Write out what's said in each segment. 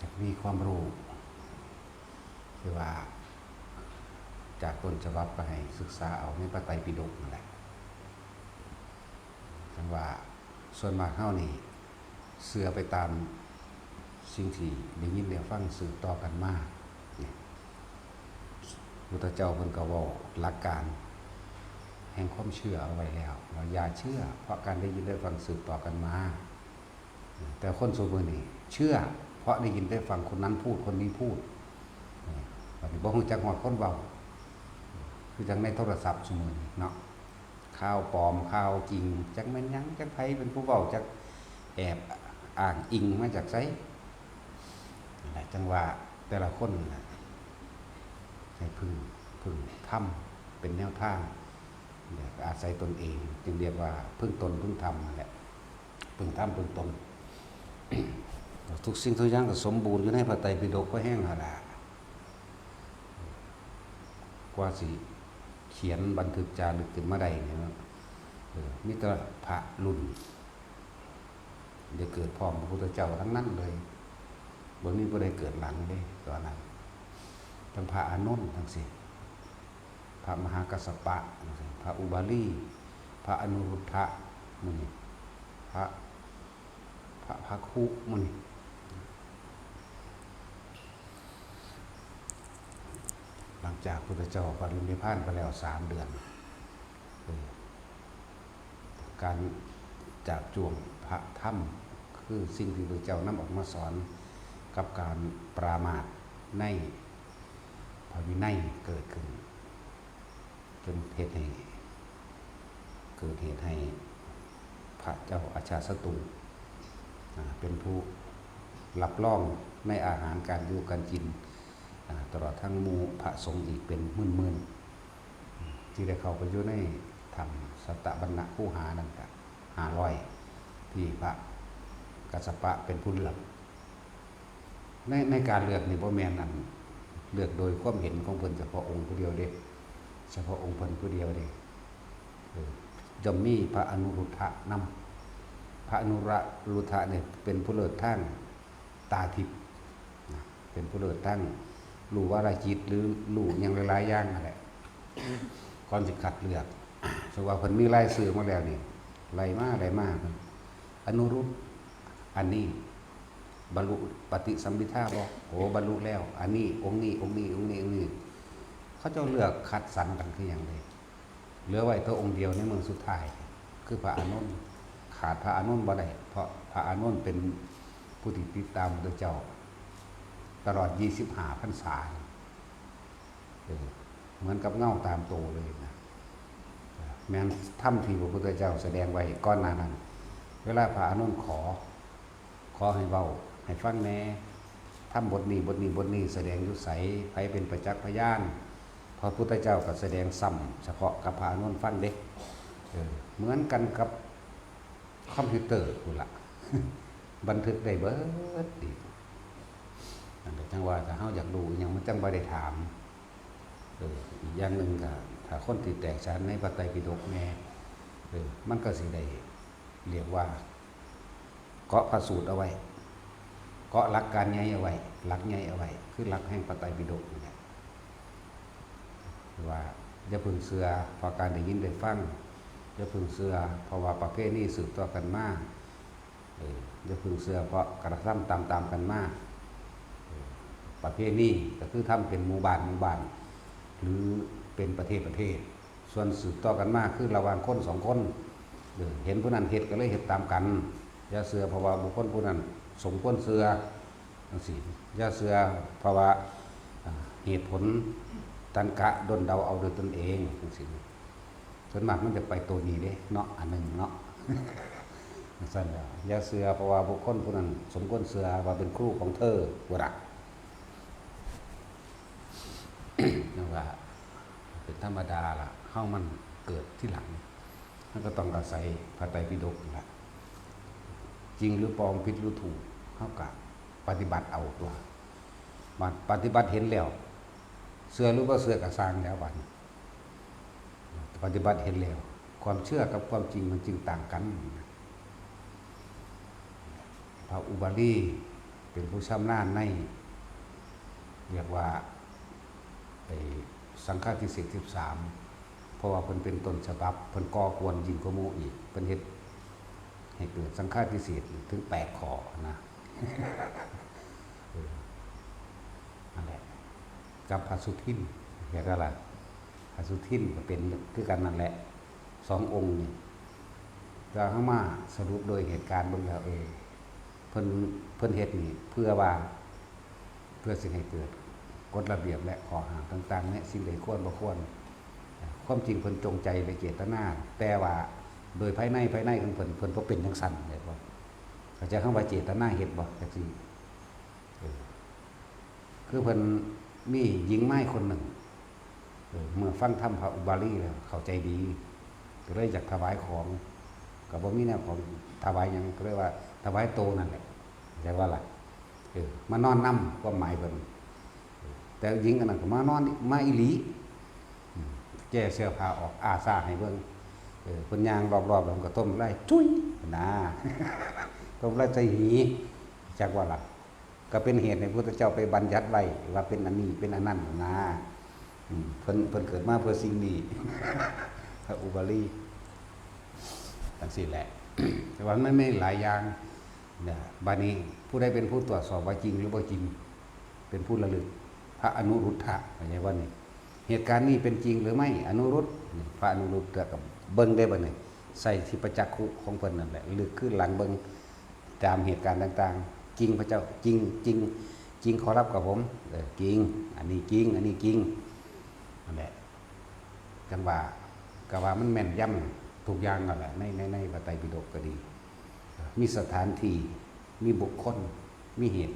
จะมีความรู้คือว่าจากต้นฉบับก็ให้ศึกษาเอาในพระไตรปิฎกนั่นแหละจังว่าส่วนมากเฮานี่เสื่อไปตามสิ่งที่ได้ยินได้ฟังสืบต่อกันมาเนี่ยพุทธเจ้าเพิ่นก็เว้าหลักการแห่งความเชื่อเอาไว้แล้วว่าอย่าเชื่อเพราะการได้ยินได้ฟังสืบต่อกันมาแต่คนส่วนมื้อนี้เชื่อเพราะได้ยินได้ฟังคนนั้นพูดคนนี้พูดบัดนี้บ่ฮู้จักฮอดคนเว้าคือจังในโทรศัพท์ซุมื้อนี้เนาะข่าวปลอมข่าวจริงจักแม่นหยังจักไผเป็นผู้เว้าจักแอบอ้างอิงมาจากไสนั่นแหละจังว่าแต่ละคนน่ะให้พึ่งทำเป็นแนวทางอาศัยตนเองจึงเรียกว่าพึ่งตนพึ่งธรรมนั่นแหละพึ่งธรรมพึ่งตน ทุกสิ่งทุกอย่างก็สมบูรณ์อยู่ในพระไตรปิฎกก็แห้งหาดากว่าสิเขียนบันทึกจารึกขึ้นมาได้เนี่ยมีแต่พระรุ่นได้เกิดพร้อมพระพุทธเจ้าทั้งนั้นเลยบ่มีผู้ใดเกิดหลังเด้ตอนนั้นทั้งพระอานนท์ทั้งสิ้นพระมหากัสสปะพระอุบาลีพระอนุรุทธะมื้อนี้พระคุมื้อนี้หลังจากพุทธเจ้าปรินิพพานไปแล้ว3 เดือนการจับจวงพระธรรมคือสิ่งที่พระเจ้านำออกมาสอนกับการปรามาสในพระวินัยเกิดขึ้นจนเหตุให้เกิดเหตุให้พระเจ้าอาชาสตุเป็นผู้รับรองในอาหารการอยู่การกินตลอดทั้งหมู่พระสงฆ์อีกเป็นหมื่นๆที่ได้เข้าไปอยู่ในธรรมสัตตบรรณคู่หานั่นก็500ที่พระกัสสปะเป็นผู้เลือกในการเลือกนี่บ่แม่นนั่นเลือกโดยความเห็นของเพิ่นเฉพาะองค์ผู้เดียวเด้เฉพาะองค์เพิ่นผู้เดียวเด้จะมีพระอนุรุทธะนำพระอนุรุทธะเนี่ยเป็นผู้เลิศทางตาทิพย์เป็นผู้เลิศทางรู้วาระจิตหรือรู้อย่างหลายๆอย่างนั่นแหละก่อนสิคัดเลือกสมมุติว่าเพิ่นมีรายชื่อมาแล้วนี่ไล่มาอนุรุทธอันนี้บรรลุปฏิสัมภิทาบ่โอ้บรรลุแล้วอันนี้องค์นี้เขาเจ้าเลือกคัดสรรกันคือหยังเลยเหลือไว้แต่องค์เดียวในเมืองสุดท้ายคือพระอานนท์ขาดพระอานนท์บ่ได้เพราะพระอานนท์เป็นผู้ที่ติดตามพระเจ้าตลอด25 พรรษาเหมือนกับเงาตามโตเลยนะแม้นถ้ำที่พระพุทธเจ้าแสดงไว้ก่อนหน้านั้นเวลาพระอานนท์ขอให้เว้าให้ฟังแน่ถ้ำบทนี้แสดงอยู่ไสไผเป็นประจักษ์พยานพระพุทธเจ้าก็แสดงซ้ำเฉพาะกับพระอานนท์ฟังเด้เหมือนกันกับคอมพิวเตอร์พุ่นล่ะ บันทึกได้เบิดดีนั่นก็จังว่าถ้าเฮาอยากรู้หยังมันจังบ่ได้ถามอีกอย่างหนึ่งก็ถ้าคนที่แตกฉานในพระไตรปิฎกแม่มันก็สิได้เรียกว่าเกาะพระสูตรเอาไว้เกาะหลักการใหญ่เอาไว้หลักใหญ่เอาไว้คือหลักแห่งพระไตรปิฎกนี่แหละว่าอย่าพึ่งเชื่อเพราะการได้ยินได้ฟังอย่าพึ่งเชื่อเพราะว่าประเภทนี้สืบต่อกันมาอย่าพึ่งเชื่อเพราะกระทำตามกันมาประเภทนี้ก็คือทำเป็นหมู่บ้านหรือเป็นประเทศส่วนสืบต่อกันมาคือระหว่างคน2 คนเห็นผู้นั้นเฮ็ดก็เลยเฮ็ดตามกันอย่าเชื่อเพราะว่าบุคคลผู้นั้นสมควรเชื่อจังซี่อย่าเชื่อเพราะว่าเหตุผลตันกะดนเดาเอาโดยตนเองจังซี่ส่วนมากมันจะไปตัวนี้เด้เนาะอันนึงเนาะ ซั่นแล้วอย่าเชื่อเพราะว่าบุคคลผู้นั้นสมควรเชื่อว่าเป็นครูของเธอบ่ล่ะ นั่นว่าเป็นธรรมดาล่ะเฮามันเกิดที่หลังมันก็ต้องอาศัยพระไตรปิฎกนั่นล่ะจริงหรือปลอมผิดหรือถูกเฮาก็ปฏิบัติเอาตัวบัดปฏิบัติเห็นแล้วเชื่อหรือบ่เชื่อก็สร้างแล้วบัดปฏิบัติเห็นแล้วความเชื่อกับความจริงมันจึงต่างกันพระอุบาลีเ เป็นผู้ชำนาญในเรียกว่าไอ้สังฆาทิเศษ13เพราะว่าเพิ่นเป็นต้นฉบับเพิ่นก่อกวนยิ่งกว่าหมู่อีกเพิ่นเฮ็ดให้เกิดสังฆาทิเศษถึง8ข้อนะนั่นแหละกับพระสุทินเรียกว่าอะไรพระสุทินก็เป็นคือกันนั่นแหละ2องค์นี่ก็เข้ามาสรุปโดยเหตุการณ์เบิ่งแล้วเพิ่นเฮ็ดนี่เพื่อสิให้เกิดกฎระเบียบและข้อห้ามต่างๆเนี่ยสิ่งใดควรบ่ควรความจริงเพิ่นจงใจและเจตนาแต่ว่าโดยภายในของเพิ่นบ่เป็นจังซั่นได้บ่เข้าใจคำว่าเจตนาเฮ็ดบ่จังซี่คือเพิ่นมีหญิงไม้คนหนึ่งเมื่อฟังธรรมพระอุบาลีแล้วเข้าใจดีก็เลยอยากถวายของก็บ่มีแนวของถวายหยังก็เลยว่าถวายโตนั่นแหละเรียกว่าล่ะมานอนนำความหมายเพิ่นแต่หญิงอันนั้นก็มานอนมาอีหลีแก้เสื้อผ้าออกอาซาให้เบิ่งเพิ่นย่างรอบๆแล้วก็ต้มไล่จุ้ยนะต้มไล่ใส่หีจักว่าล่ะก็เป็นเหตุให้พระพุทธเจ้าไปบัญญัติไว้ว่าเป็นอันนี้เป็นอันนั้นนะเพิ่นเกิดมาเพื่อสิ่งนี้พระอุบาลีจังซี่แหละแต่ว่ามันไม่หลายอย่างเนี่ยบัดนี้ผู้ใดเป็นผู้ตรวจสอบว่าจริงหรือบ่จริงเป็นผู้ระลึกพระอนุรุทธะเข้าใจว่านี่เหตุการณ์นี้เป็นจริงหรือไม่อนุรุตพระอนุรุตถะกับเบิ่งได้บ่นี่ใส่ที่ประจักขุของเพิ่นนั่นแหละลึกขึ้นหลังเบิ่งตามเหตุการณ์ต่างๆจริงพระเจ้าจริงขอรับกับผมจริงอันนี้จริงอันนี้จริงนั่นแหละจังว่าก็ว่ามันแม่นยำทุกอย่างนั่นแหละในพระไตรปิฎกก็ดีมีสถานที่มีบุคคลมีเหตุ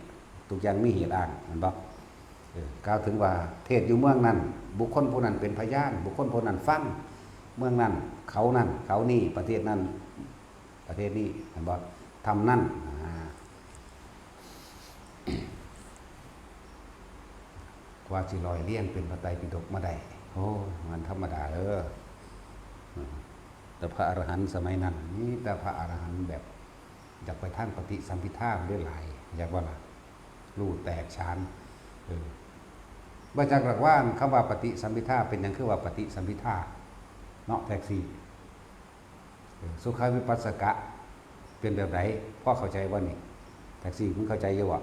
ทุกอย่างมีเหตุอ้างมันบ่กล่าวถึงว่าเทศอยู่เมืองนั้นบุคคลผู้นั้นเป็นพยานบุคคลผู้นั้นฟังเมืองนั้นเขานี่ประเทศนั้นประเทศนี้เห็นบ่ทำนั่นกว่าสิลอยเลี้ยงเป็นพระไตรปิฎกมาได้โอ้มันธรรมดาแต่พระอรหันต์สมัยนั้นนี่แต่พระอรหันต์แบบอยากไปทางปฏิสัมภิทาได้หลายอยากว่าล่ะรูแตกฉานบ่จักหลักว่าคำว่าปฏิสัมภิทาเป็นหยังคือว่าปฏิสัมภิทาเนาะแท็กซี่สุขวิปัสสกะเป็นแบบไหนพ่อเข้าใจว่านี่แท็กซี่มึงเข้าใจอยู่บ่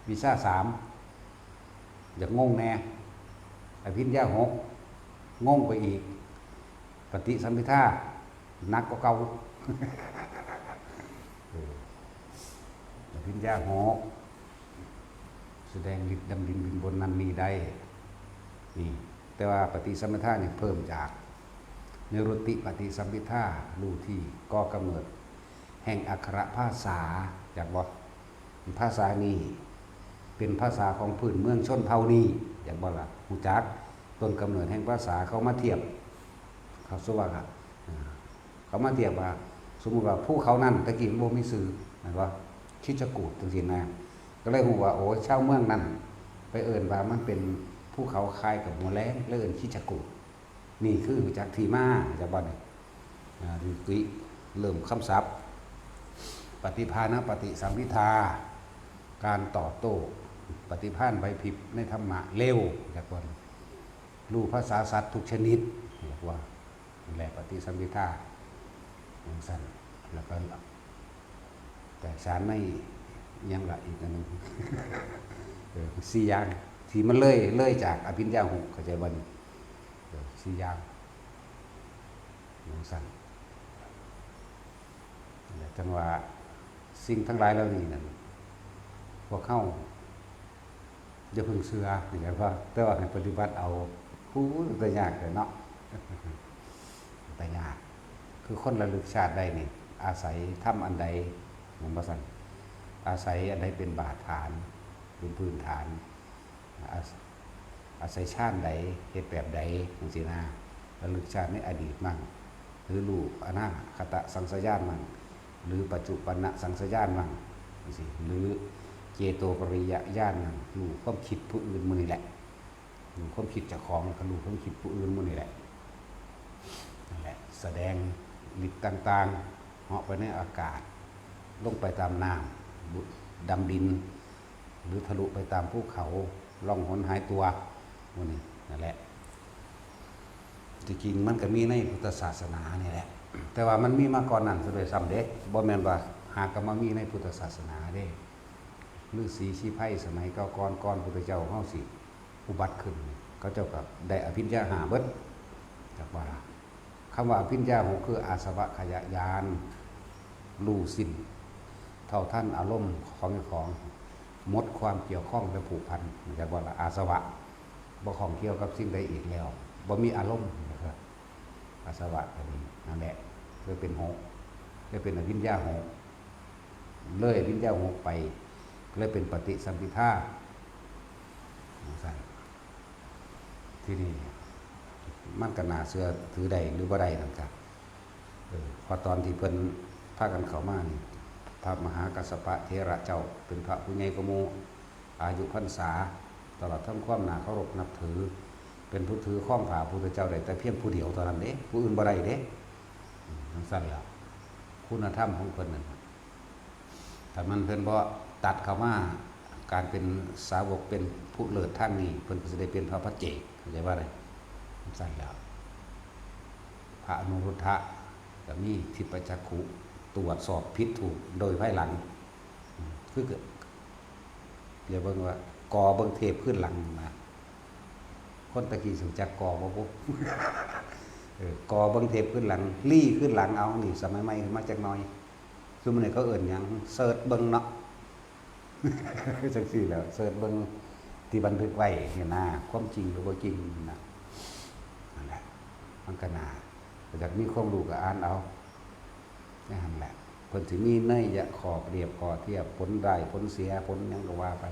วีซ่า3อยากงงแน่อภิญญา6งงไปอีกปฏิสัมภิทานักกว่าเก่าอภิญญา6แสดงฤทธิ์ดำดินบินบนนั้นมีได้นี่แต่ว่าปฏิสัมภิทาเนี่ยเพิ่มจากเนรุตติปฏิสัมภิทารู้ที่ก่อกำเนิดแห่งอักขระภาษาจากบ่ภาษานี้เป็นภาษาของพื้นเมืองชนเผ่านี้อย่างบ่ล่ะฮู้จักต้นกำเนิดแห่งภาษาเขามาเทียบเขาสว่าเขามาเทียบว่าสมมุติว่าผู้เขานั่นตะกี้บ่มีชื่อนั่นว่าคิดจะกูดจังซี่นะก็เลยฮู้ว่าโอ้ชาวเมืองนั้นไปเอิ้นว่ามันเป็นภูเขาคล้ายกับหัวแล้งเลยเอิ้นคิดจะกูดนี่คือรู้จักที่มาจากบ่นี่ติเริ่มคำศัพท์ปฏิภาณปฏิสัมภิทาการตอบโต้ปฏิภาณไหวพริบในธรรมะเร็วจากบ่รู้ภาษาสัตว์ทุกชนิดเรียกว่าแหละปฏิสัมภิทาอย่างสั้นแล้วก็แต่สารไม่ยังละอีกอันนึง4อย่างที่มันเลยจากอภิญญา6เข้าใจบ่นี่4อย่างอย่างสั้นจังว่าสิ่งทั้งหลายเหล่านี้นั่นพวกเข้าอย่าเพิ่งเชื่ออย่างว่าแต่ว่าให้ปฏิบัติเอาแต่ยากเลยเนาะแต่ยากคือคนระลึกชาติได้นี่อาศัยทำอันใดเหมือนว่าซั่นอาศัยอันใดเป็นบาดฐานเป็นพื้นฐานอาศัยชาติใดเฮ็ดแบบใดจังซี่นะระลึกชาติในอดีตมั่งหรือรู้อนาคตสังสยานมั่งหรือปัจจุบันสังสยานมั่งจังซี่หรือเจโตปริยญาณมั่งรู้ความคิดผู้อื่นมื้อนี่แหละรู้ความคิดเจ้าของแล้วก็รู้ความคิดผู้อื่นมื้อนี่แหละนั่นแหละแสดงฤทธิ์ต่างๆเหาะไปในอากาศลงไปตามน้ำ ดำดินหรือทะลุไปตามภูเขาล่องหนหายตัวพวกนี้นั่นแหละจริงๆมันก็มีในพุทธศาสนานี่แหละแต่ว่ามันมีมาก่อนนั้นซะด้วยซ้ำเด้บ่แม่นว่าหากก็มามีในพุทธศาสนาเด้ฤาษีชีไพสมัยก่อนพุทธเจ้าเฮาสิอุบัติขึ้นเขาเจ้าก็ได้อภิญญาหาเบิดจักว่าคำว่าอภิญญาหกคืออาสวะขยะยานรู้สิ้นเท่าท่านอารมณ์ของหมดความเกี่ยวข้องและผูกพันจากว่าอาสวะบ่ของเกี่ยวกับสิ่งใดอีกแล้วบ่มีอารมณ์นะครับอาสวะอันนี้นั่นแหละเลยเป็นหกเลยเป็นอวิญญาหกเลยอวิญญาหกไปเลยเป็นปฏิสัมภิทาที่นี่มันก็น่าเชื่อถือใดหรือบ่ได้นะครับพอตอนที่เพิ่นพากันเข้ามานี่พระมหากัสสปะเถระเจ้าเป็นพระผู้ใหญ่กว่าหมู่อายุพรรษาตลอดทั้งความน่าเคารพนับถือเป็นผู้ถือข้องผ่าพุทธเจ้าได้แต่เพียงผู้เดียวเท่านั้นเด้ผู้อื่นบ่ได้เด้ทั้งสั้นแล้วคุณธรรมของเพิ่นนั่นแต่มันเพิ่นบ่ตัดเข้ามาการเป็นสาวกเป็นผู้เลิศทางนี้เพิ่นก็สิได้เป็นพระปัจเจกเข้าใจว่าไดทั้งสั้นแล้วพระอนุรุทธะก็มีทิพจักขุตรวจสอบผิดถูกโดยภายหลังคือเกิดเรียกว่า กอเบิ่งเทปขึ้นหลังนะคนตะกี้สุจักกอบ่ปุ๊บกอเบิ่งเทปขึ้นหลังลี่ขึ้นหลังเอานี่สมัยใหม่มาจักหน่อยคือมันนี่เขาเอิ้นหยังเสิร์ชเบิ่งเนาะจังซี่แหล้วเสิร์ชเบิ่งที่บันทึกไว้เนี่ยนะความจริงหรือบ่จริงนะนั่นแหละมันก็น่าอยากมีความรู้ก็อ่านเอานั่นแหละเพิ่นสิมีเนยยะขอเปรียบขอเทียบผลได้ผลเสียผลหยังก็ว่าไป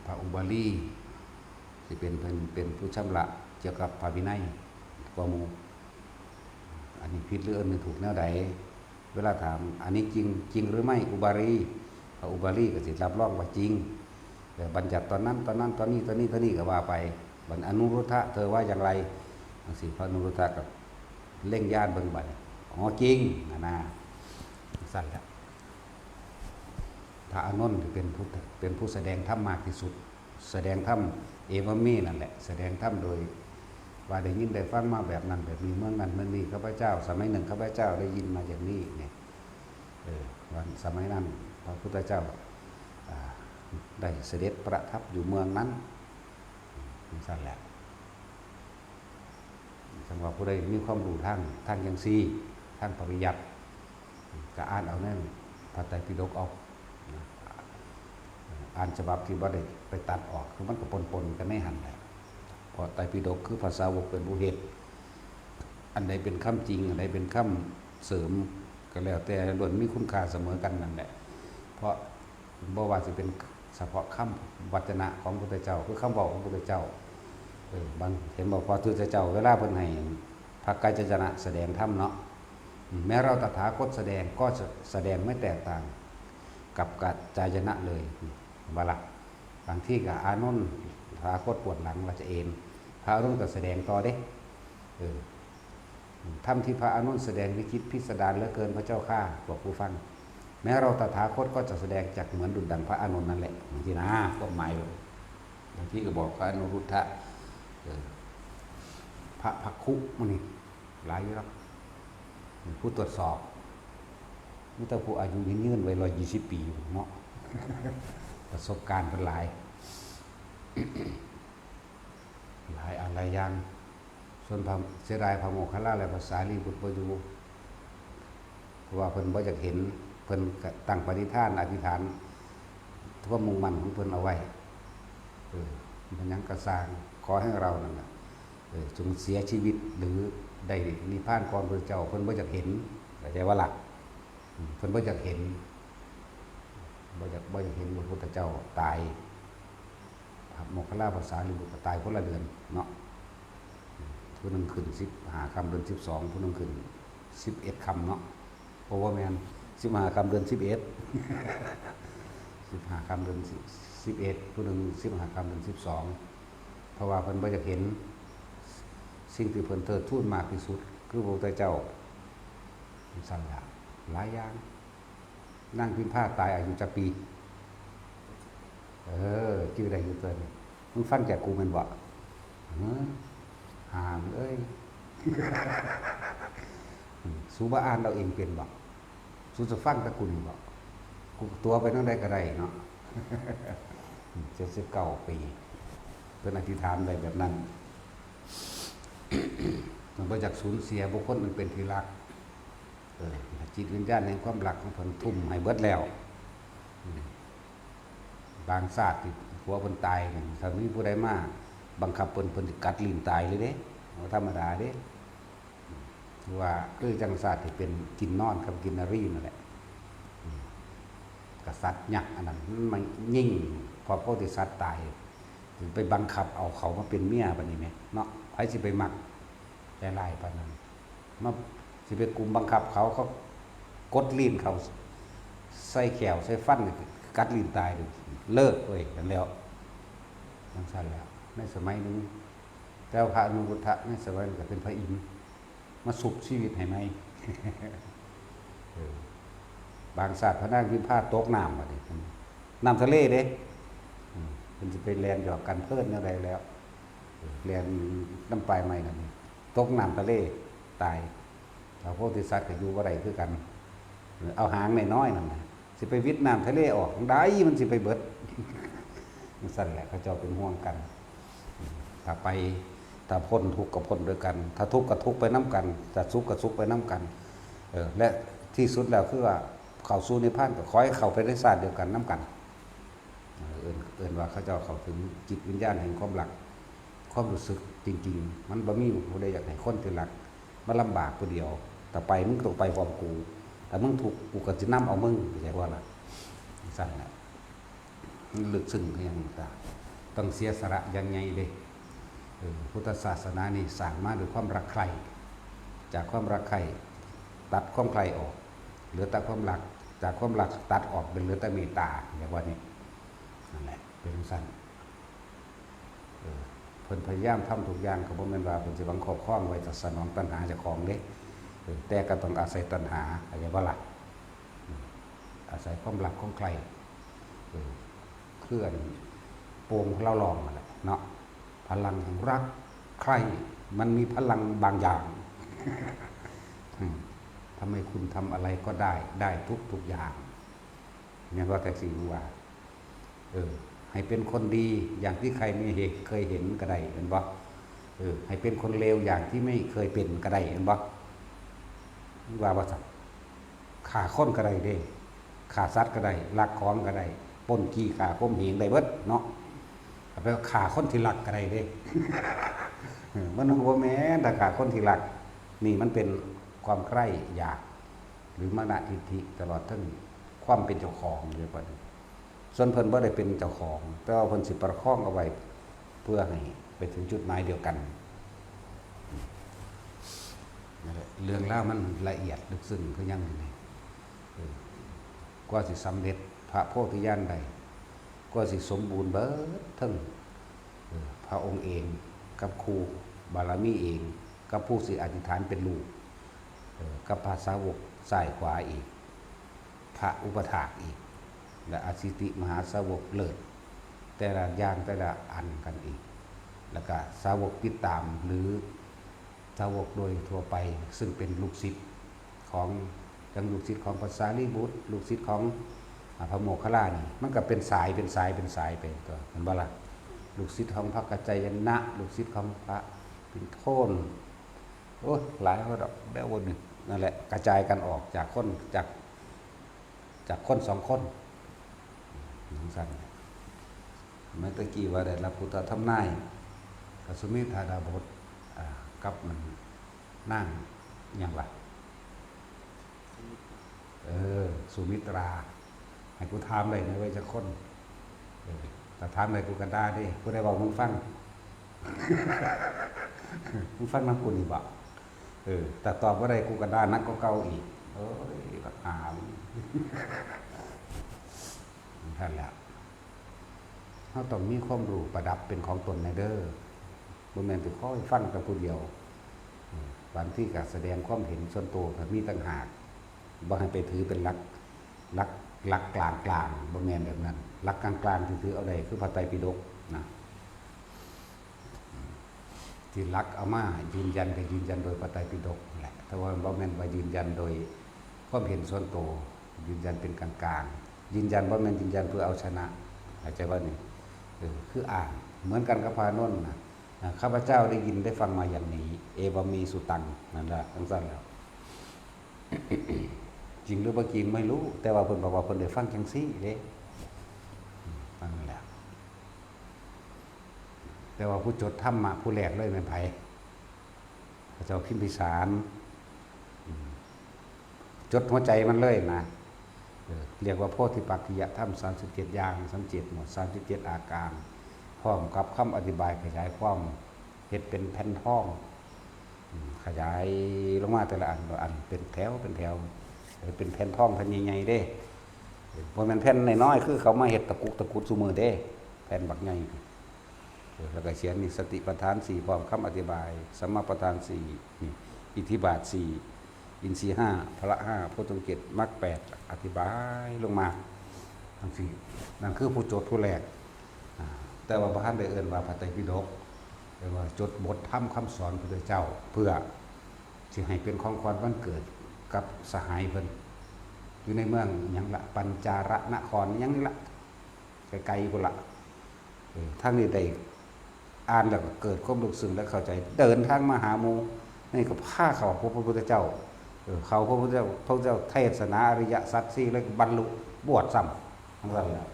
พระอุบาลีสิเป็นผู้ชำระเกี่ยวกับพระวินัยกว่าหมู่อันนี้ผิดหรืออันนี้ถูกแนวใดเวลาถามอันนี้จริงหรือไม่อุบาลีพระอุบาลีก็สิรับรองว่าจริงแต่บัญญัติตอนนั้นตอนนี้ก็ว่าไปบัณอนุรุทธะเธอว่าอย่างไรจังซี่พระอนุรุทธะกับเล่งย่านเบิ่งบัดอ๋อจริงนะสั่นแล้วพระอานนท์เป็นผู้แสดงธรรมมากที่สุดแสดงธรรมเอวเมนั่นแหละแสดงธรรมโดยว่าได้ยินได้ฟังมาแบบนั้นแบบนี้เมื่อนั้นเมื่อนี้ข้าพเจ้าสมัยหนึ่งข้าพเจ้าได้ยินมาอย่างนี้เนี่ยวันสมัยนั้นพระพุทธเจ้าได้เสด็จประทับอยู่เมืองนั้นสั่นแหละสำหรับผู้ใดมีความรู้ทางยังซีทางปริยัติก็อ่านเอาแน่นพระไตรปิฎกออกอ่านฉบับที่บ่ได้ไปตัดออกคือมันก็ปนกันไม่หันแหละเพราะไตรปิฎกคือภาษาวกเป็นผู้เฮ็ดอันใดเป็นคำจริงอันใดเป็นคำเสริมก็แล้วแต่ล้วนมีคุณค่าเสมอกันนั่นแหละเพราะบ่ว่าสิเป็นเฉพาะคำวจนะของพระพุทธเจ้าคือคำบอกของพระพุทธเจ้าบางเห็นบอกว่าพระพุทธเจ้าเวลาเพิ่นให้พระกัจจนะแสดงธรรมเนาะแม้เราตถาคตแสดงก็แสดงไม่แตกต่างกับกัจจายนะเลยว่าล่ะบางที่ก็อานนท์ตถาคตปวดหลังว่าจะเอ็นพระอานนท์ก็แสดงต่อเด้ธรรมที่พระอานนท์แสดงวิจิตรพิสดารเหลือเกินพระเจ้าข้าบอกผู้ฟังแม้เราตถาคตก็จะแสดงจากเหมือนดุจดังพระอานนท์นั่นแหละบางทีนะความหมายบางทีก็บอกพระอนุรุทธะพระภักคุมันนี่หลายอยู่แล้วผู้ตรวจสอบนี่แต่ผู้อายุยืนไว้120 ปีเนาะประสบการณ์เป็นหลายอะไรอย่างส่วนเสียดายพระโมคคัลลาและภาษาลีบุตรประยูเพราะว่าเพิ่นบ่อยากเห็นเพิ่นตั้งปณิธานอธิษฐานทั่วมุ่งมั่นของเพิ่นเอาไว้มันยังกระสร้างขอให้เรานั่นแหละจงเสียชีวิตหรือได้นิพพานก่อนพระเจ้าเพิ่นบ่อยากเห็นเข้าใจว่าหลักเพิ่นบ่อยากเห็นบ่อยากเห็นพระพุทธเจ้าตายโมคคัลลาภาษาลีบุตรตายคนละเดือนเนาะผู้นึงขึ้น15 ค่ำเดือน12ผู้นึงขึ้น11 ค่ำเนาะเพราะว่าแม่น15 ค่ำเดือน11 15 ค่ำเดือน11ผู้นึง15 ค่ำเดือน12เพราะว่าเพิ่นบ่อยากเห็นสิ่งที่เพิ่นเทิดทูนมากที่สุดคือพระพุทธเจ้าสั่งหลายอย่าง นั่งพิมพ์ผ้าตายอายุจักปีชื่อใดอยู่ตัวนี้มึงฟังจากกูแมันบ่หามเอ้ยสูบอ่านเราเองเป็นบ่สูจะฟังตะกุนบ่กูตัวไปนั่งได้ก็ได้เนาะ79 ปีเป็นอธิษฐานไปแบบนั้นมันก็จากสูญเสียบุคคลมันเป็นที่รักจิตวิญญาณในความรักของเพิ่นทุ่มให้เบิดแล้วบางศาสตร์ที่หัวเพิ่นตายถ้ามีผู้ใดมาบังคับเพิ่นสิกัดลิ้นตายเลยเด้ธรรมดาเด้คือว่าคือจังศาสตร์ที่เป็นกินนอนกับกินนารีนั่นแหละกษัตริย์ยักษ์อันนั้นมันยิ่งพอโพธิสัตว์ตายไปบังคับเอาเขามาเป็นเมียปานนี้แม่เนาะไผสิไปมักใจร้ายปานนั้นมาสิไปกุมบังคับเขากดลิ้นเขาใส่แขวใส่ฟันกัดลิ้นตายเลิกเว้ยกันแล้วจังซั่นแล้วในสมัยนึงเจ้าพระอนุรุทธะในสมัยนั้นก็เป็นพระอินทร์มาสุขชีวิตให้ไหม บางศาสตร์พระนางพิมพาตกน้ำมาดิน้ำทะเลเด้มันจะไปแลนหยอกกันเพิ่นอะไรแล้วแลนน้ำปลายใหม่นั่นตกน้ำทะเลตายพระโพธิสัตว์ก็อยู่บ่ได้คือกันเอาหางน้อยๆนั่นน่ะสิไปวิทย์น้ำทะเลออกได้มันสิไปเบิดมันสั่นแหละเขาเจ้าเป็นห่วงกันถ้าไปถ้าพ้นทุกข์ก็พ้นด้วยกันถ้าทุกข์ก็ทุกข์ไปน้ำกันถ้าสุขก็สุขไปน้ำกันและที่สุดแล้วคือว่าเข้าสู่นิพพานก็ขอให้เข้าไปในศาสตร์เดียวกันน้ำกันเอื่นว่าเขาเจ้าเข้าถึงจิตวิญญาณแห่งความรักความรู้สึกจริงๆมันบ่มีผู้ใดอยากให้คนที่รักมันลำบากผู้เดียวแต่ไปมึงต้องไปพร้อมกูแต่มึงถูกกูก็จะนำเอามึงใช่ว่าล่ะสั่นแหละมันลึกซึ้งอย่างต่างต้องเสียสละอย่างไงเด้พุทธศาสนานี่สร้างมาด้วยความรักใคร่จากความรักใคร่ตัดความใคร่ออกเหลือแต่ความรักจากความรักตัดออกเป็นเหลือแต่เมตตาอย่างว่านี้นั่นแหละเป็นสั้นเพิ่นพยายามทำทุกอย่างก็บ่แม่นว่าเพิ่นสิบังคับครองไว้จะสนองตัณหาเจ้าของเด้แต่ก็ต้องอาศัยตัณหาอะไรว่าล่ะอาศัยความรักของใครเคลื่อนโปร่งเล่าลองนั่นแหละเนาะพลังแห่งรักใครมันมีพลังบางอย่างทำให้คุณทำอะไรก็ได้ทุกอย่างเนี่ยก็แต่สิ่งว่าให้เป็นคนดีอย่างที่ใครไม่เคยเห็นก็ได้เห็นบ่ให้เป็นคนเลวอย่างที่ไม่เคยเป็นก็ได้เห็นบ่ว่าสัตว์ฆ่าคนก็ได้เด้ฆ่าสัตว์ก็ได้ลักของก็ได้ปล้นจี้ฆ่าข่มเหงได้เบิดเนาะไปฆ่าคนที่รักก็ได้เด้มันบ่แม่นถ้าฆ่าคนที่รักนี่มันเป็นความใคร่อยากหรือมานะทิฏฐิตลอดทั้งความเป็นเจ้าของเรียกว่าส่วนเพิ่นบ่ได้เป็นเจ้าของแต่ว่าเพิ่นสิประคองเอาไว้เพื่อให้ไปถึงจุดหมายเดียวกันเรื่องราวมันละเอียดลึกซึ้งคือยังไงกว่าสิสำเร็จพระโพธิญาณใดกว่าสิสมบูรณ์เบิดทั้งพระองค์เองกับครูบารมีเองกับผู้สิอธิษฐานเป็นลูกกับพระสาวกสายขวาอีกพระอุปถากอีกและอสิติมหาสาวกเลิศแต่ละอย่างแต่ละอันกันอีกแล้วก็สาวกติดตามหรือสาวกโดยทั่วไปซึ่งเป็นลูกศิษย์ของจังลูกศิษย์ของพระสารีบุตรลูกศิษย์ของพระโมคคัลลานี่มันก็เป็นสายไปก็เห็นบ่ล่ะลูกศิษย์ของพระกัจจายนะลูกศิษย์ของพระปิ่นโทนโอ้หลายคนดอกแล้ววนนึงนั่นแหละกระจายกันออกจากคนจากคน2 คนสั่นเมื่อตะกี้ว่าได้รับพุทธธรรมนายกสุมิธาดาบทกับมันนั่งอย่างไรสุมิตราให้กูถามเลยนะไว้จะคนแต่ถามเลยกูกันได้ดิกูได้บอกมึงฟัง มึงฟังน้ำกูนี่บ่แต่ตอบว่าได้กูกันได้นักก็เก่าอีกปัญหาท่านแล้วเขาต้องมีความรู้ประดับเป็นของตนในเด้อบ่แม่นสิขอให้ฟังแต่ผู้เดียวบางที่ก็แสดงความเห็นส่วนตัวมีต่างหากบ่ให้ไปถือเป็นหลัก หลักหลักกลางกลางบ่แม่นแบบนั้นหลักกลางกลางที่ถือเอาได้คือพระไตรปิฎกนะที่หลักเอามายืนยันก็ยืนยันโดยพระไตรปิฎกแหละแต่ว่าบ่แม่นว่ายืนยันโดยความเห็นส่วนตัวยืนยันเป็นกลางกลางยืนยันบ่แม่นยืนยันเพื่อเอาชนะเข้าใจว่านี่คืออ่านเหมือนกันกับพระอานนท์นะข้าพเจ้าได้ยินได้ฟังมาอย่างนี้เอวามีสุตังนั่นแหละทั้งสั้นแล้ว จริงหรือบ่จริงไม่รู้ แต่ว่าเพิ่นบอกว่าเพิ่นได้ฟังจังซี่เด้นั่นแหละแต่ว่าผู้จดธรรมะผู้แรกเลยแม่นไผพระเจ้าพิมพิสารจดหัวใจมันเลยนะเรียกว่าโพธิปักขิยธรรม37อย่าง37หมวด37อาการพร้อมกับคำอธิบายขยายความเฮ็ดเป็นแผ่นทองขยายลงมาแต่ละอันเป็นแถวเป็นแถวเป็นแผ่นทองแผ่นใหญ่ๆเด้บ่แม่นแผ่นน้อยๆคือเขามาเฮ็ดตะกุดซุมื้อเด้แผ่นบักใหญ่แล้วก็เขียนนี่สติปัฏฐาน4พร้อมคำอธิบายสัมมาปัฏฐาน4นี่อิทธิบาท4อินทรีย์5พละ5โพชฌงค์7มรรค8อธิบายลงมาทั้งสี่นั่นคือผู้โจทย์ผู้แรกแต่ว่าพระท่านได้เอิ้นว่าพระไตรปิฎกแปลว่าจดบทธรรมคำสอนพระพุทธเจ้าเพื่อสิให้เป็นของขวัญวันเกิดกับสหายเพิ่นอยู่ในเมืองหยังละปัญจารนครหยังนี่ละไกลๆพุ่นละทางนี้ได้อ่านแล้วก็เกิดความรู้สึกและเข้าใจเดินทางมาหาหมู่นี่ก็พาเข้าพบพระพุทธเจ้าเขาพระพุทธเจ้าเทศนาอริยสัจสี่แล้วบรรลุบวชซ้ำทั้งนั้นแหละ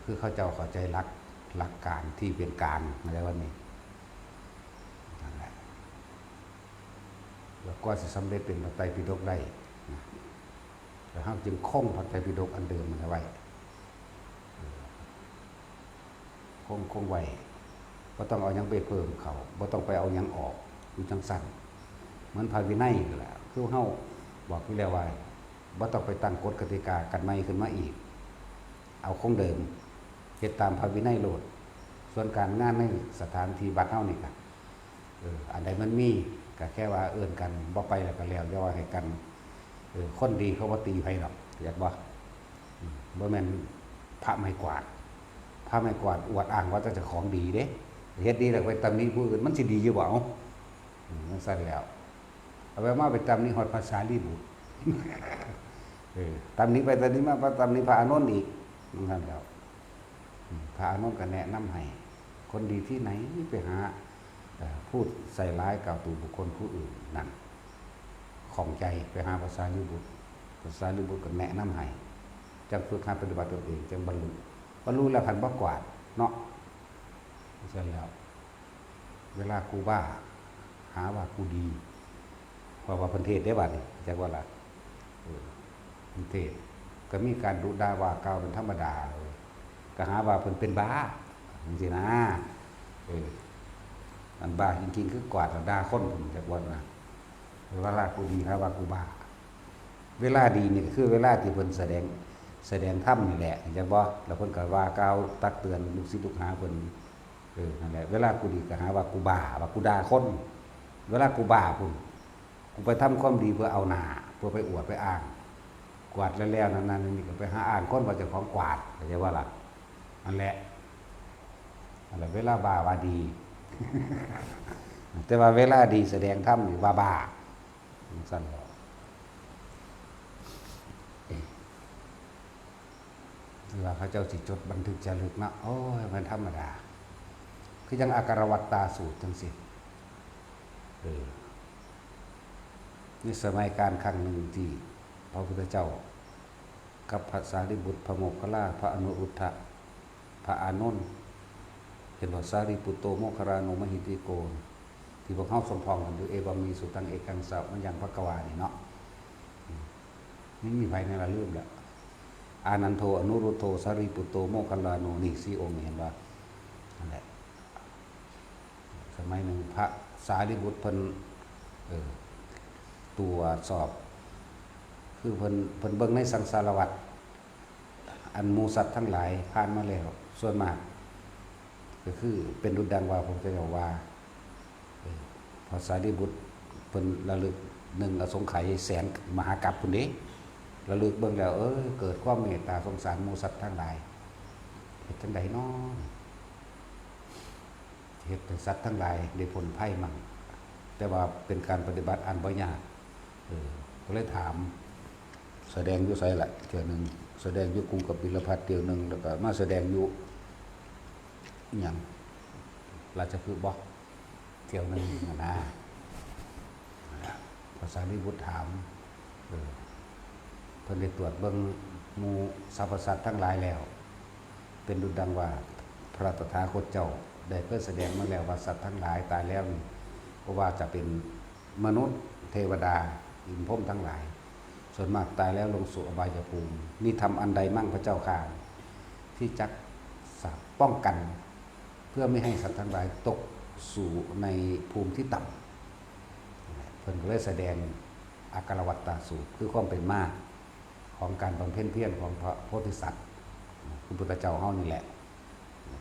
คือเขาเจ้าเข้าใจหลักการที่เป็นกลางในวันนี้นั่นแหละแล้วก็จะสำเร็จเป็นพระไตรปิฎกได้แล้วเราจึงคงพระไตรปิฎกอันเดิมมันไว้คงไว้บ่ต้องเอาหยังไปเพิ่มเขาบ่ต้องไปเอาหยังออกอยู่จังสั่นเหมือนพระวินัยนั่นแหละคือเฮาบอกอยู่แล้วว่าบ่ต้องไปตั้งกฎกติกากันใหม่ขึ้นมาอีกเอาคงเดิมเฮ็ดตามพระวินัยโลดส่วนการงานในสถานที่บัดเฮานี่ก็อันใดมันมีก็แค่ว่าเอิ้นกันบ่ไปแล้วก็แล้วอย่าว่าให้กันคนดีเขาบ่ตีไผหรอกอยากบ่บ่แม่นพระไม้กวาดพระไม้กวาดอวดอ้างว่าเจ้าของดีเด้เฮ็ดดีแล้วไปตำหนิผู้อื่นมันสิดีอยู่บ่เอามันซั่นแล้วเอาไปมาไปตำหนิฮอดภาษาลีบุตรตำหนิไปตำหนิมาตำหนิพระอานนท์อีกนั่นแล้วพระอานนท์ก็แนะนำให้คนดีที่ไหนไปหาพูดใส่ร้ายกล่าวตู่บุคคลผู้อื่นนั่นของใจไปหาภาษาลีบุตรก็แนะนำให้จังฝึกหัดปฏิบัติตัวเองจังบรรลุแล้วคันบ่กวาดเนาะเสร็จแล้วเวลากูบ้าหาว่ากูดีเพราะว่าเพิ่นเทศได้บัดนี่จักว่าล่ะเพิ่นเทศก็มีการดุด่าว่ากล่าวเป็นธรรมดาเลยก็หาว่าเพิ่นเป็นบ้าจังซี่นะอันบ้าจริงๆคือกวาดด่าคนพุ่นจักว่านะเวลากูดีหาว่ากูบ้าเวลาดีนี่ก็คือเวลาที่เพิ่นแสดงธรรมนี่แหละจังบ่แล้วเพิ่นก็ว่ากล่าวตักเตือนลูกศิษย์ลูกหาเพิ่นนั่นแหละเวลากูดีก็หาว่ากูบ้าว่ากูด่าคนเวลากูบ้าพุ่นกูไปทำความดีเพื่อเอาหน้าเพื่อไปอวดไปอ้างกวาดแล้วนั่นนี่ก็ไปหาอ้างคนว่าเจ้าของกวาดเข้าใจว่าล่ะนั่นแหละเวลาบ้าว่าดี แต่ว่าเวลาดีแสดงธรรมนี่ว่าบ้าสั่นว่าเขาเจ้าสิจดบันทึกจารึกนะโอ้ยมันธรรมดาคือยังอาการวัตตาสูตรจังสินี่สมัยการครั้งหนึ่งที่พระพุทธเจ้ากับพระสารีบุตรพระโมคคัลลาพระอนุรุทธะพระอานนท์เห็นว่าสารีปุตโตโมคคัลลาโนมหิติโกที่พวกเขาสมพองกันอยู่เอวามีสุตังเอกังสาวมันยังพระกวานี่เนาะนี่มีไผในละลืมแล้วอานันโทอนุรุตโธสารีปุตโตโมคคัลลาโนนี่4องค์เห็นว่านั่นแหละสมัยหนึ่งพระสารีบุตรเพิ่นตรวจสอบคือเพิ่นเบิ่งในสังสารวัฏอันหมู่สัตว์ทั้งหลายผ่านมาแล้วส่วนมากก็คือเป็นดุจดังว่าผมจะบอกว่าพระสารีบุตรเพิ่นระลึก 1อสงไขยแสนมหากัปพุ่นเด้ระลึกเบิ่งแล้วเกิดความเมตตาสงสารหมู่สัตว์ทั้งหลายเฮ็ดจังไดน้อเฮ็ดให้สัตว์ทั้งหลายได้พ้นภัยมั่งแต่ว่าเป็นการปฏิบัติอันบ่ยากก็เลยถามแสดงอยู่ไสล่ะเทื่อนึงแสดงอยู่กรุงกบิลพัสเที่ยวนึงแล้วก็มาแสดงอยู่อิหยังราชพฤกษ์บ่เที่ยวนึงนะภาษาลิบุตรถามเพิ่นได้ตรวจเบิ่งหมู่สรรพสัตว์ทั้งหลายแล้วเป็นดุจดังว่าพระตถาคตเจ้าได้เพิ่นแสดงมาแล้วว่าสัตว์ทั้งหลายตายแล้วนี่ก็ว่าจะเป็นมนุษย์เทวดาอินพรหมทั้งหลายส่วนมากตายแล้วลงสู่อบายภูมินี่ทำอันใดมั่งพระเจ้าข้าที่จักป้องกันเพื่อไม่ให้สัตว์ทั้งหลายตกสู่ในภูมิที่ต่ำเพิ่นก็เลยแสดงอาการวัตตาสูตรคือความเป็นมาของการบำเพ็ญเพียรของพระโพธิสัตว์คุณพุทธเจ้าเฮานี่แหละ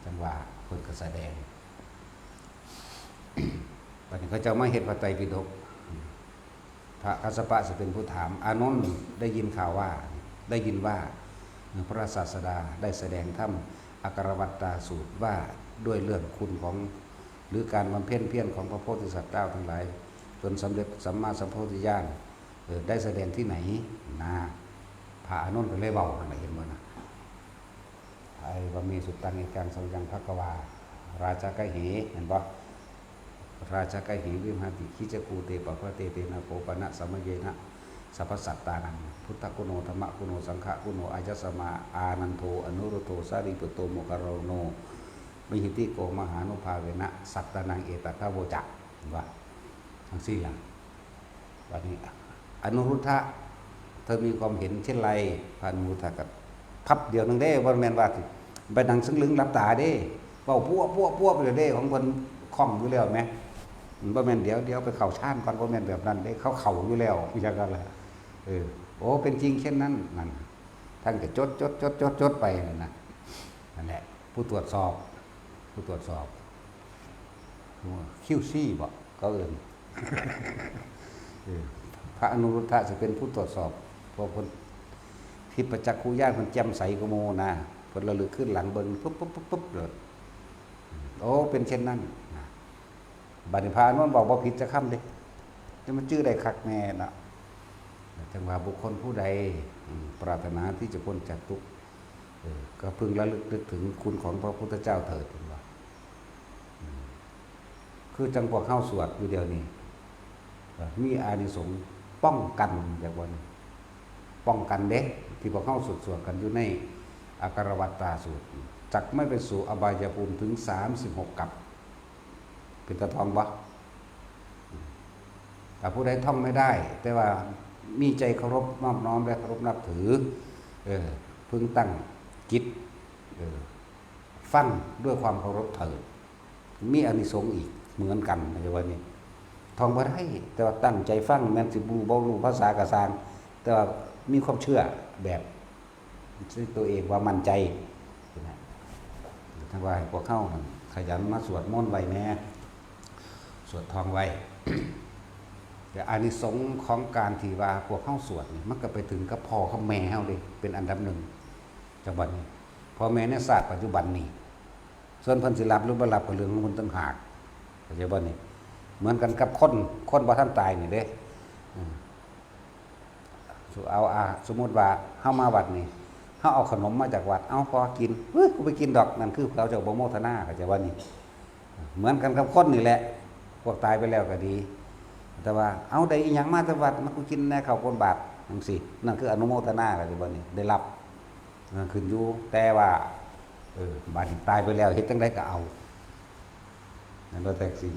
จังว่าเพิ่นก็แสดงบัดนี้เขาเจ้ามาเฮ็ดพระไตรปิฎกพระกัสสปะจะเป็นผู้ถามอานนท์ได้ยินข่าวว่าได้ยินว่าพระศาสดาได้แสดงธรรมอาการวัตตาสูตรว่าด้วยเรื่องคุณของหรือการบำเพ็ญเพียรของพระโพธิสัตว์เจ้าทั้งหลายจนสำเร็จสัมมาสัมโพธิญาณได้แสดงที่ไหนนะพระอานนท์ก็เลยเว้าอะไรเห็นบ่นะไอ้ว่ามีสุตตังเอกังสังยังภควาราชกะเหเห็นบ่ราชกะเหวิมหติคิจกูเตปะพะเตเตนะโกปนะสัมเยนะสัพพสัตตานังพุทธกุโนธรรมกุโนสังฆกุโนอายัสสมาอานันโทอนุรุโตสารีปุตโตโมคารโนมิหิติโกมหานุภาเวนะสัตตานังเอตตะโวจะว่าทั้งสี่ล่ะวันนี้อนุรุทธะเธอมีความเห็นเช่นไรพระอนุรุทธะกับพับเดียวนึงเด้บ่แม่นว่าสิไปนั่งซึ่งลึงรับตาเด้เว้าพัวไปเลยเด้ของเพิ่นคล่องอยู่แล้วแหมบ่แม่นเดี๋ยวไปเข้าฌานก่อนบ่แม่นแบบนั้นเด้เข้าอยู่แล้วอีจังกันล่ะโอ้เป็นจริงเช่นนั้นนั่นท่านก็จดไปนั่นแหละผู้ตรวจสอบQC บ่ก็เอิ้นพระอนุรุทธะจะเป็นผู้ตรวจสอบเพราะเพิ่นทิพจักขุญาณเพิ่นแจ่มใสกว่าโมนะเพิ่นระลึกขึ้นหลังเบิ่งปุ๊บเลยโอ้เป็นเช่นนั้นบัดนี้พระอนุนบอกบ่ผิดจักคำเด้จะมันชื่อได้คักแน่น่ะจังว่าบุคคลผู้ใดปรารถนาที่จะพ้นจากทุกข์ก็พึงระลึกนึกถึงคุณของพระพุทธเจ้าเถิดว่าคือจังพวกเฮาสวดอยู่เดียวนี้มีอานิสงส์ป้องกันจากวันป้องกันเด็กที่พวกเข้าสวดกันอยู่ในอาการวัตตาสูตรจักไม่ไปสู่อบายภูมิถึง36กับเป็นตะทองบ่แต่ผู้ใดท่องไม่ได้แต่ว่ามีใจเคารพนอบน้อมและเคารพนับถือพึงตั้งจิตฟังด้วยความเคารพเถิดมีอานิสงส์อีกเหมือนกันในวันนี้ท่องบ่ได้แต่ว่าตั้งใจฟังแม้นสิบ่รู้ภาษากะสร้างแต่ว่ามีความเชื่อแบบตัวเองว่ามั่นใจทั้งว่าพวกเข้าขยันมาสวดมนต์ไว้แน่สวดท่องไว้แต่อานิสงส์ของการที่ว่าพวกเข้าสวดนี่มันก็ไปถึงกับพ่อกับแม่เฮาเลยเป็นอันดับหนึ่งจังหวัดนี้พ่อแม่ในศาสตร์ปัจจุบันนี้ส่วนเพิ่นสิรับหรือบ่รับก็เรื่องของเพิ่นต่างหากเข้าใจบ่นี่เหมือนกันกับคนบ่ทันตายนี่เด้สมมุติว่าเฮามาวัดนี่เฮาเอาขนมมาจากวัดเอาพอกินกูไปกินดอกนั่นคือเราจะบ่โมทนาเข้าใจว่านี่เหมือนกันกับคนนี่แหละพวกตายไปแล้วก็ดีแต่ว่าเอาได้อีหยังมาจากวัดมันกูกินแน่ข้าวคนบาปจังซี่นั่นคืออนุโมทนาเข้าใจบ่นี่ได้รับขึ้นอยู่แต่ว่าบาดนี้ตายไปแล้วเฮ็ดจังได๋ก็เอานั่นบ่แท็กซี่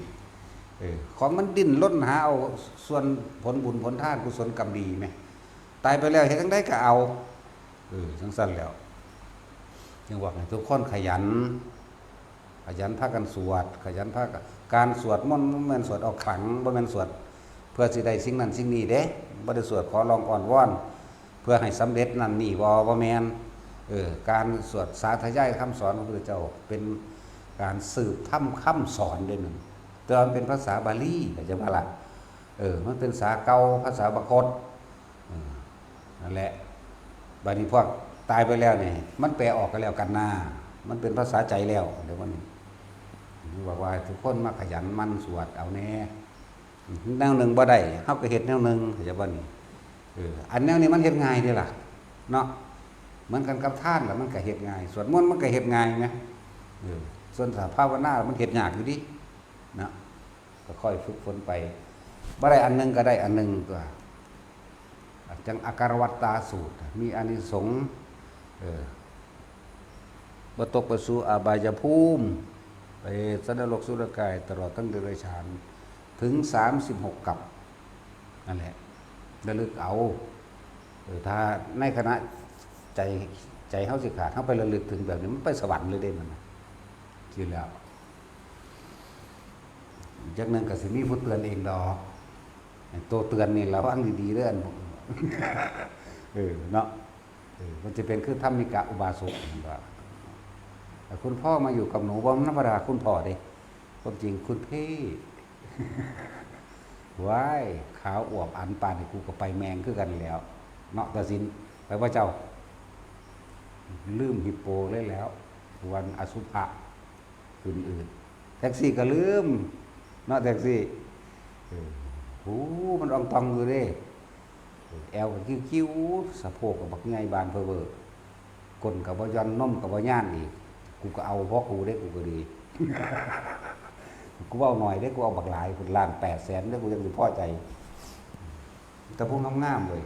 ของมันดิ้นรนหาเอาส่วนผลบุญผลทานกุศลกรรมดีไหมตายไปแล้วเฮ็ดจังได๋ก็เอาจังซั่นแล้วจึงบอกให้ทุกคนขยันพากันสวดขยันพากันการสวดมนต์บ่แม่นสวดเอาขลังบ่แม่นสวดเพื่อสิได้สิ่งนั้นสิ่งนี้เด้บ่ได้สวดขอร้องอ้อนวอนเพื่อให้สำเร็จนั่นนี่บ่แม่นการสวดสาธยายคำสอนของพระพุทธเจ้าเป็นการสืบธรรมคำสอนด้วยนึงแต่มันเป็นภาษาบาลีเข้าใจบ่ล่ะ มันเป็นภาษาเก่าภาษาบาคตนั่นแหละบัดนี้พวกตายไปแล้วเนี่ยมันแปลออกกันแล้วกันหน้ามันเป็นภาษาใจแล้วเดี๋ยววันนี้บอกว่าทุกคนมาขยันมั่นสวดเอาแน่แนวหนึ่งบ่ได้เฮาก็เฮ็ดแนวหนึ่งเข้าใจบ่นี่อันแนวนี้มันเฮ็ดง่ายเด้ล่ะเนาะเหมือนกันกับทานแล้วมันก็เฮ็ดง่ายสวดมนต์มันก็เฮ็ดง่ายนะส่วนถ้าภาวนามันเฮ็ดยากอยู่ดินะก็ค่อยฝึกฝนไปบ่ได้อันนึงก็ได้อันนึงก็จังอาการวัตตาสูตรมีอานิสงส์บ่ตกไปสู่อบายภูมิไปสันนรกสุรกายตลอดทั้งเดรัจฉานถึง36กับนั่นแหละระลึกเอาถ้าในคณะใจเฮาสิขาดเฮาไประลึกถึงแบบนี้มันไปสวรรค์เลยเด้มันคิดแล้วจักนึงก็สิมีผู้เตือนเองดอกตัวเตือนนี่ระวังดีๆเด้ออันเนาะมันจะเป็นคือธรรมิกะอุบาสกว่าคุณพ่อมาอยู่กับหนูบ่ธรรมดาคุณพ่อเด้ความจริงคุณพี่ว้ายขาวอวบอันปานนี่กูก็ไปแมงคือกันแล้วเนาะตาสินไปว่าเจ้าลืมฮิปโปเลยแล้ววันอสุภะอื่นๆแท็กซี่ก็ลืมเนาะแท็กซี่มันอองตองอยู่เด้แอวก็คิ้วๆสะโพกก็บักใหญ่บานเพ้อๆก้นก็บ่ย่อนนมก็บ่ย่านอีกกูก็เอาเพราะกูได้กูก็ดีกูเอาหน่อยได้กูเอาบักหลายกูล้าน800,000ได้กูยังสิพอใจแต่พวกงามๆเลย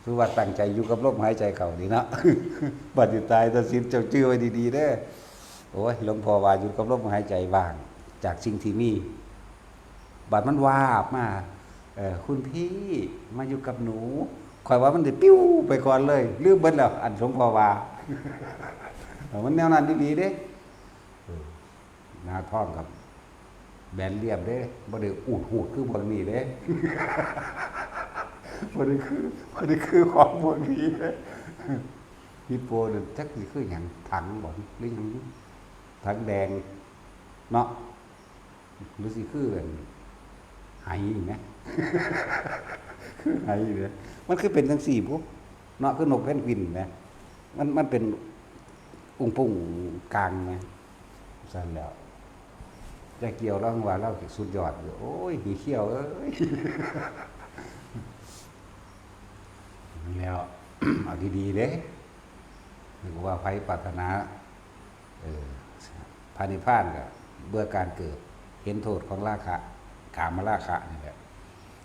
คือว่าตั้งใจอยู่กับลมหายใจเข้านี่เนาะบัดนี้ตายตัดสินเจ้าชื่อไว้ดีๆเด้อโอ้ยหลวงพ่อว่าอยู่กับลมหายใจว่างจากสิ่งที่มีบัดมันวาบมาคุณพี่มาอยู่กับหนูข่อยว่ามันได้ปิ้วไปก่อนเลยลืมเบิดแล้วอันหลวงพ่อว่ามันแนวนั้นดีๆเด้หน้าท้องกับแบนเรียบเด้บ่ได้อูดหูดคือพวกนี้เด้บ่ได้คือของพวกนี้เด้ฮิปโปนั่นจักสิคือหยังถังบ่หรือหยังถังแดงเนาะหรือสิคือไหไหมคือไหเลยมันคือเป็นจังซี่ปุ๊บเนาะคือนกเพนกวินนะมันเป็นอุ้งปุ่งกลางนะสั่นแล้วจะเกี่ยวแล้วว่าเราสุดยอดโอ้ยหีเขี้ยวเอ้ยแล้วเอาดีๆเด้นึกว่าไผปรารถนาพานิพพานก็เบื่อการเกิดเห็นโทษของราคะกามราคะนี่แหละ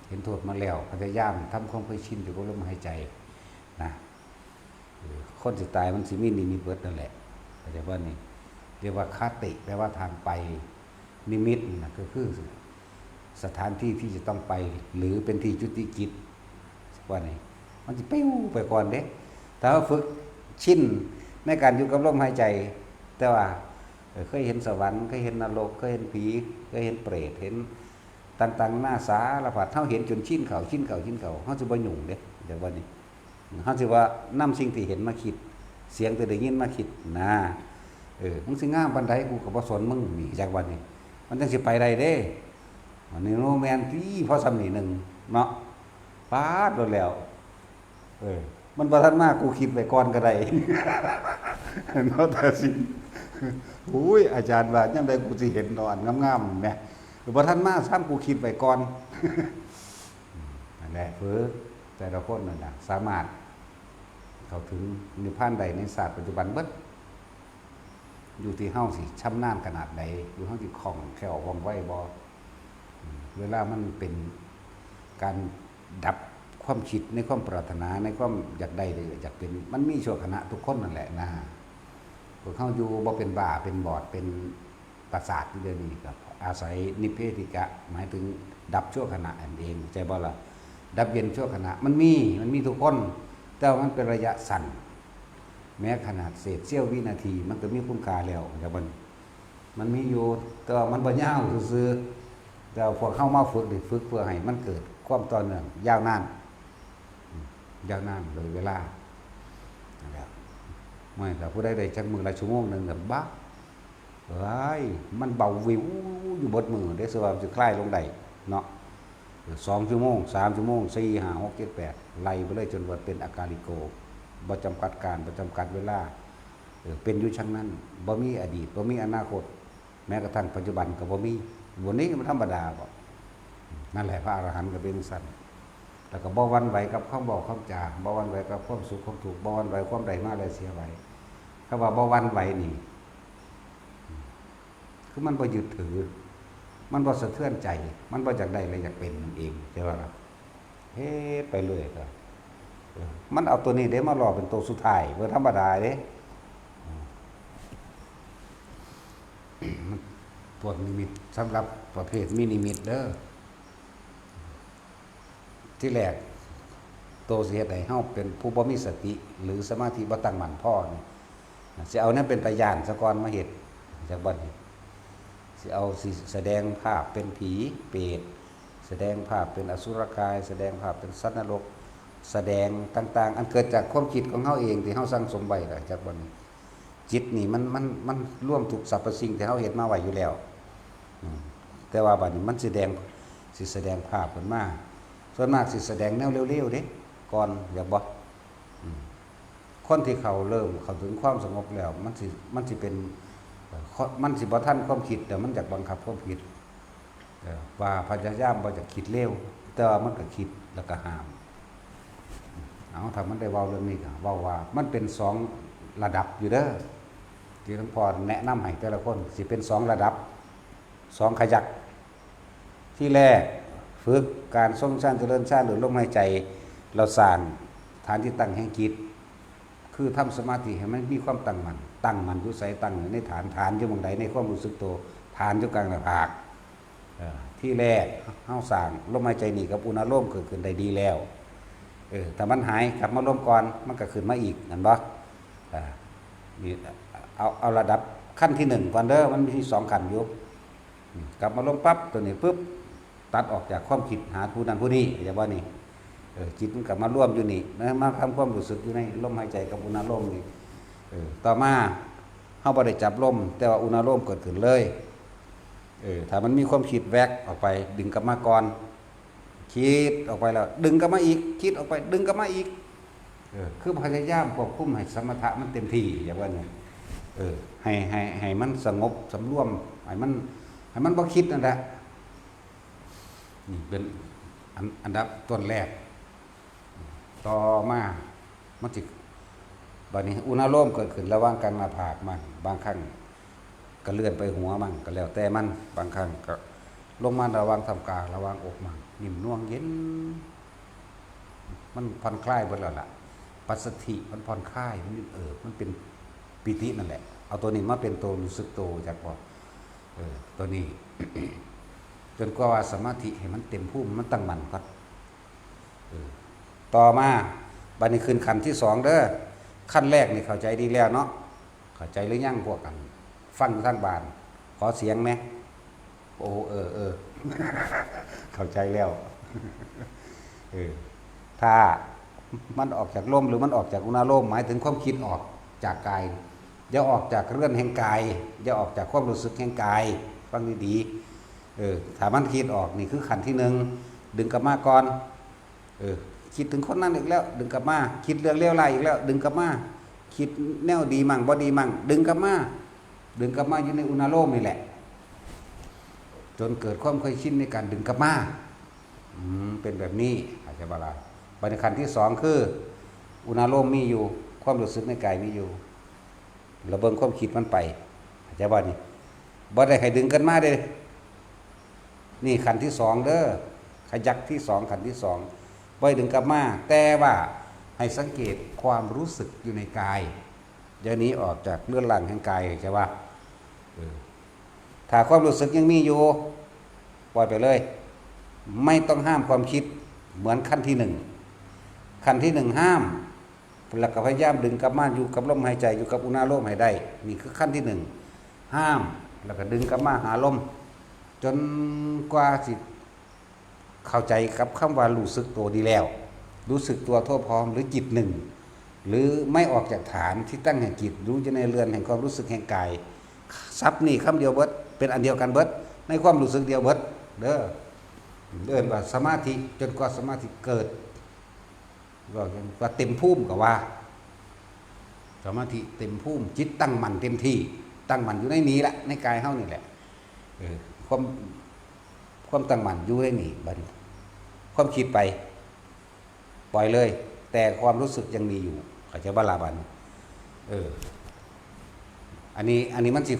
เห็นโทษมาแล้วพยายามทำความเคยชินอยู่กับลมหายใจนะคนสิตายมันสิมีนิมิตเบิดนั่นแหละเข้าใจว่านี่เรียกว่าคติแปลว่าทางไปนิมิตนะก็คือสถานที่ที่จะต้องไปหรือเป็นที่จุติจิตว่านี่มันจะปิ้วไปก่อนเด้แต่ว่าฝึกชินในการอยู่กับลมหายใจแต่ว่าเคยเห็นสวรรค์เคยเห็นนรกเคยเห็นผีเคยเห็นเปรตเห็นต่างๆหน้าสารพัดเฮาเห็นจนชินเขาเฮาสิบ่ยุ่งเด้เดี๋ยวว่านี่เฮาสิว่านำสิ่งที่เห็นมาคิดเสียงที่ได้ยินมาคิดนะมึงสิงามปานใดกูก็บ่สนมึงนี่จากวันนี้มันจังสิไปได้เด้อันนี้โนแมนที่พอซ้ำนี่นึงเนาะปาดโดนแล้วมันบ่ทันมากูคิดไว้ก่อนก็ได้เนาะแต่สิอุ้ยอาจารย์ว่าจังได๋กูสิเห็นนอนงามๆแหมบ่ทันมาซ้ำกูคิดไว้ก่อนนั่นแหละแต่ละคนนั่นน่ะสามารถเข้าถึงนิพพานใดในศาสตร์ปัจจุบันเบิดอยู่ที่เฮาสิชำนาญขนาดใดอยู่เฮาสิคล่องแคล่วว่องไวบ่เวลามันเป็นการดับความคิดในความปรารถนาในความอยากได้หรืออยากเป็นมันมีชั่วขณะทุกคนนั่นแหละนะพวกเฮาอยู่บ่เป็นบ้าเป็นบอดเป็นประสาทอยู่เดี๋ยวนี้ครับอาศัยนิพเพธิกะหมายถึงดับชั่วขณะนั่นเองใจบ่ล่ะดับเย็นชั่วขณะมันมีทุกคนแต่ว่ามันเป็นระยะสั้นแม้ขนาดเศษเสี้ยววินาทีมันก็มีคุณค่าแล้วแต่มันมีอยู่แต่ว่ามันบ่ยาวซื่อๆแต่พวกเข้ามาฝึกเพื่อให้มันเกิดความต่อเนื่องยาวนานโดยเวลานะครับไม่แต่ผู้ใดได้จักมือละชั่วโมงนึงแบบบ้ามันเบาวิวอยู่บนมือได้สว่างจะคลายลงได้เนาะ 2 ชั่วโมง 3 ชั่วโมง 4 5 6 7 8ไล่ไปเลยจนว่าเป็นอาการิโกบ่จำกัดการบ่จำกัดเวลาเป็นอยู่ชั้นนั้นบ่มีอดีตบ่มีอนาคตแม้กระทั่งปัจจุบันก็บ่มีวันนี้มันธรรมดาบ่นั่นแหละพระอรหันต์ก็เป็นสั่นแล้วก็บ่หวั่นไหวกับคำบอกคำจาบ่หวั่นไหวกับความสุขความทุกข์บ่หวั่นไหวความใดมาแล้วเสียไว้คำว่าบ่หวั่นไหวนี่คือมันบ่ยึดถือมันบ่สะเทือนใจ มันบ่อยากได้เลยอยากเป็นมันเองใช่ป่ะล่ะเฮ็ดไปเรื่อยก็มันเอาตัวนี้เด้มารอเป็นตัวสุดท้ายบ่ธรรมดาเด้พวกนิมิตสำหรับประเภทมีนิมิตเด้อที่แรกโตสิเฮ็ดให้เฮาเป็นผู้บ่มีสติหรือสมาธิบ่ตั้งมั่นพอนี่สิเอานั้นเป็นตาย่านซะก่อนมาเฮ็ดจากบัดนี้สิเอาสิแสดงภาพเป็นผีเปรตแสดงภาพเป็นอสุรกายแสดงภาพเป็นสัตว์นรกแสดงต่างๆอันเกิดจากความคิดของเฮาเองที่เฮาสร้างสมไว้ล่ะจากบัดนี้จิตนี่มันร่วมทุกสรรพสิ่งที่เฮาเฮ็ดมาไว้อยู่แล้วแต่ว่าบัดนี้มันสิแสดงภาพขึ้นมาส่วนมากสิแสดงแนวเร็วๆเด้ก่อนอย่าบ่คนที่เขาเริ่มเข้าถึงความสงบแล้วมันสิเป็นมันสิบ่ทันความคิดแต่มันอยากบังคับความคิดว่าพยายามบ่จะคิดเร็วแต่ว่ามันก็คิดแล้วก็ห้ามเอาถ้ามันได้เว้าเรื่องนี้ก็เว้าว่ามันเป็น2ระดับอยู่เด้อที่หลวงพ่อแนะนำให้แต่ละคนสิเป็น2ระดับ2ขยักที่แรกฝึกการทรงฌานเจริญฌานหรือลมหายใจเราสร้างฐานที่ตั้งแห่งจิตคือทำสมาธิให้มันมีความตั้งมั่นอยู่ไสตั้งอยู่ในฐานอยู่หม้องใดในความรู้สึกตัวฐานอยู่กลางหน้าผากที่แรกเฮาสร้างลมหายใจนี่กับอุณโลมเกิดขึ้นได้ดีแล้วถ้ามันหายกลับมาลมก่อนมันก็ขึ้นมาอีกนั่นบ่นี่เอาระดับขั้นที่1ก่อนเด้อมันมี2ขั้นอยู่กลับมาลมปั๊บตัวนี้ปึ๊บตัดออกจากความคิดหาผู้นั้นผู้นี้อย่าว่านี่จิตมันกลับมาร่วมอยู่นี่มาทำความรู้สึกอยู่ในลมหายใจกับอุณโลมนี่ต่อมาเฮาบ่ได้จับลมแต่ว่าอุณโลมเกิดขึ้นเลยถ้ามันมีความคิดแวกออกไปดึงกลับมาก่อนคิดออกไปแล้วดึงกลับมาอีกคิดออกไปดึงกลับมาอีกคือพยายามควบคุมให้สมถะมันเต็มที่อย่าว่านี่ให้มันสงบสำรวมให้มันบ่คิดนั่นแหละนี่เป็นอันดับต้นแรกต่อมามันสิบัดนี้อุณโลมเกิดขึ้นระหว่างกลางหน้าผากมันบางครั้งก็เลื่อนไปหัวมันก็แล้วแต่มันบางครั้งก็ลงมาระหว่างทำกลางระหว่างอกมันนิ่มน่วงเย็นมันผ่อนคลายเบิดแล้วล่ะปัสสธิมันผ่อนคลายมันเป็นปิตินั่นแหละเอาตัวนี้มาเป็นตัวรู้สึกตัวจากพอตัวนี้ จนกว่าสมาธิให้มันเต็มภูมิมันตั้งมั่นก่อนต่อมาบัดนี้ขึ้นขั้นที่2เด้อขั้นแรกนี่เข้าใจดีแล้วเนาะเข้าใจหรือยังพวกกันฟังทางบ้านขอเสียงแหมโอ้เข้าใจแล้วถ้ามันออกจากลมหรือมันออกจากอุณโลมหมายถึงความคิดออกจากกายอย่าออกจากเรื่องแห่งกายอย่าออกจากความรู้สึกแห่งกายฟังดีๆถ้ามันคิดออกนี่คือขั้นที่1ดึงกลับมาก่อนคิดถึงคนนั้นอีกแล้วดึงกลับมาคิดเรื่องเลวร้ายอีกแล้วดึงกลับมาคิดแนวดีมั่งบ่ดีมั่งดึงกลับมาอยู่ในอุณโลมนี่แหละจนเกิดความเคยชินในการดึงกลับมาเป็นแบบนี้อาจจะบาลาบัดนี้ขั้นที่2คืออุณโลมมีอยู่ความรู้สึกในกายมีอยู่ระเบิงความคิดมันไปอาจจะว่านี่บ่ได้ให้ดึงกันมาเด้นี่ขั้นที่2เด้อขยักที่2ขั้นที่2บ่ให้ดึงกลับมาแต่ว่าให้สังเกตความรู้สึกอยู่ในกายอย่าหนีออกจากเรือนร่างแห่งกายใช่ป่ะถ้าความรู้สึกยังมีอยู่ปล่อยไปเลยไม่ต้องห้ามความคิดเหมือนขั้นที่1ขั้นที่1ห้ามแล้วก็พยายามดึงกลับมาอยู่กับลมหายใจอยู่กับอุณโลมให้ได้นี่คือขั้นที่1ห้ามแล้วก็ดึงกลับมาหาลมจนกว่าสิเข้าใจกับคำว่ารู้สึกตัวดีแล้วรู้สึกตัวทั่วพร้อมหรือจิตหนึ่งหรือไม่ออกจากฐานที่ตั้งแห่งจิตรู้อยู่ในเรือนแห่งความรู้สึกแห่งกายซับนี่คำเดียวเบิดเป็นอันเดียวกันเบิดในความรู้สึกเดียวเบิดเด้อ เดินว่าสมาธิจนกว่าสมาธิเกิดว่าเต็มภูมิก็ว่าสมาธิเต็มภูมิจิตตั้งมั่นเต็มที่ตั้งมั่นอยู่ในนี้แหละในกายเฮานี่แหละความตั้งมั่นอยู่ในนี้บัดนี้ความคิดไปปล่อยเลยแต่ความรู้สึกยังมีอยู่เข้าใจบ่ล่ะบัดนี้อันนี้มันสิ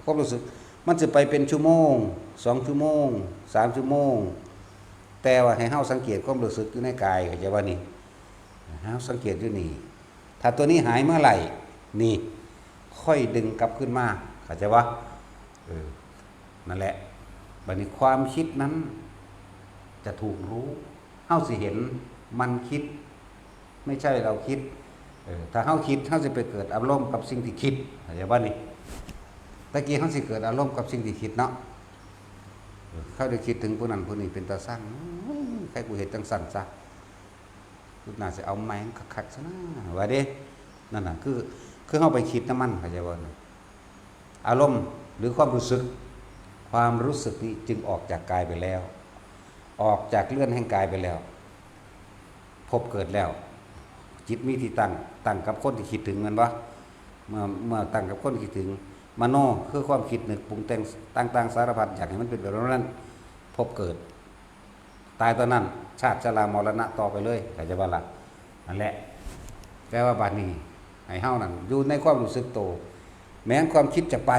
ความรู้สึกมันจะไปเป็นชั่วโมง2ชั่วโมง3ชั่วโมงแต่ว่าให้เฮาสังเกตความรู้สึกอยู่ในกายเข้าใจว่านี่เฮาสังเกตอยู่นี่ถ้าตัวนี้หายเมื่อไหร่นี่ค่อยดึงกลับขึ้นมาเข้าใจว่านั่นแหละบัดนี้ความคิดนั้นจะถูกรู้เฮาสิเห็นมันคิดไม่ใช่เราคิดถ้าเฮาคิดเฮาสิไปเกิดอารมณ์กับสิ่งที่คิดเข้าใจว่านี่ตะกี้เฮาสิเกิดอารมณ์กับสิ่งที่คิดเนาะเขาได้คิดถึงผู้นั้นผู้นี้เป็นตาสร้างใครกูเห็นจังสั่นซะกูน่าจะเอาไม้คักๆซะนะว่าเด้นั่นน่ะคือเฮาไปคิดน้ำมันเข้าใจบ่อารมณ์หรือความรู้สึกนี้จึงออกจากกายไปแล้วออกจากเลื่อนแห่งกายไปแล้วพบเกิดแล้วจิตมีที่ตั้งกับคนที่คิดถึงมันวะเมื่อตั้งกับคนคิดถึงมโนคือความคิดนึกปรุงแต่งต่างๆสารพัดอยากให้มันเป็นแบบนั้นพบเกิดตายตอนนั้นชาติชรามรณะต่อไปเลยเข้าใจบ่ล่ะนั่นแหละแปลว่าบัดนี้ให้เฮานั่นอยู่ในความรู้สึกโตแม้ความคิดจะไป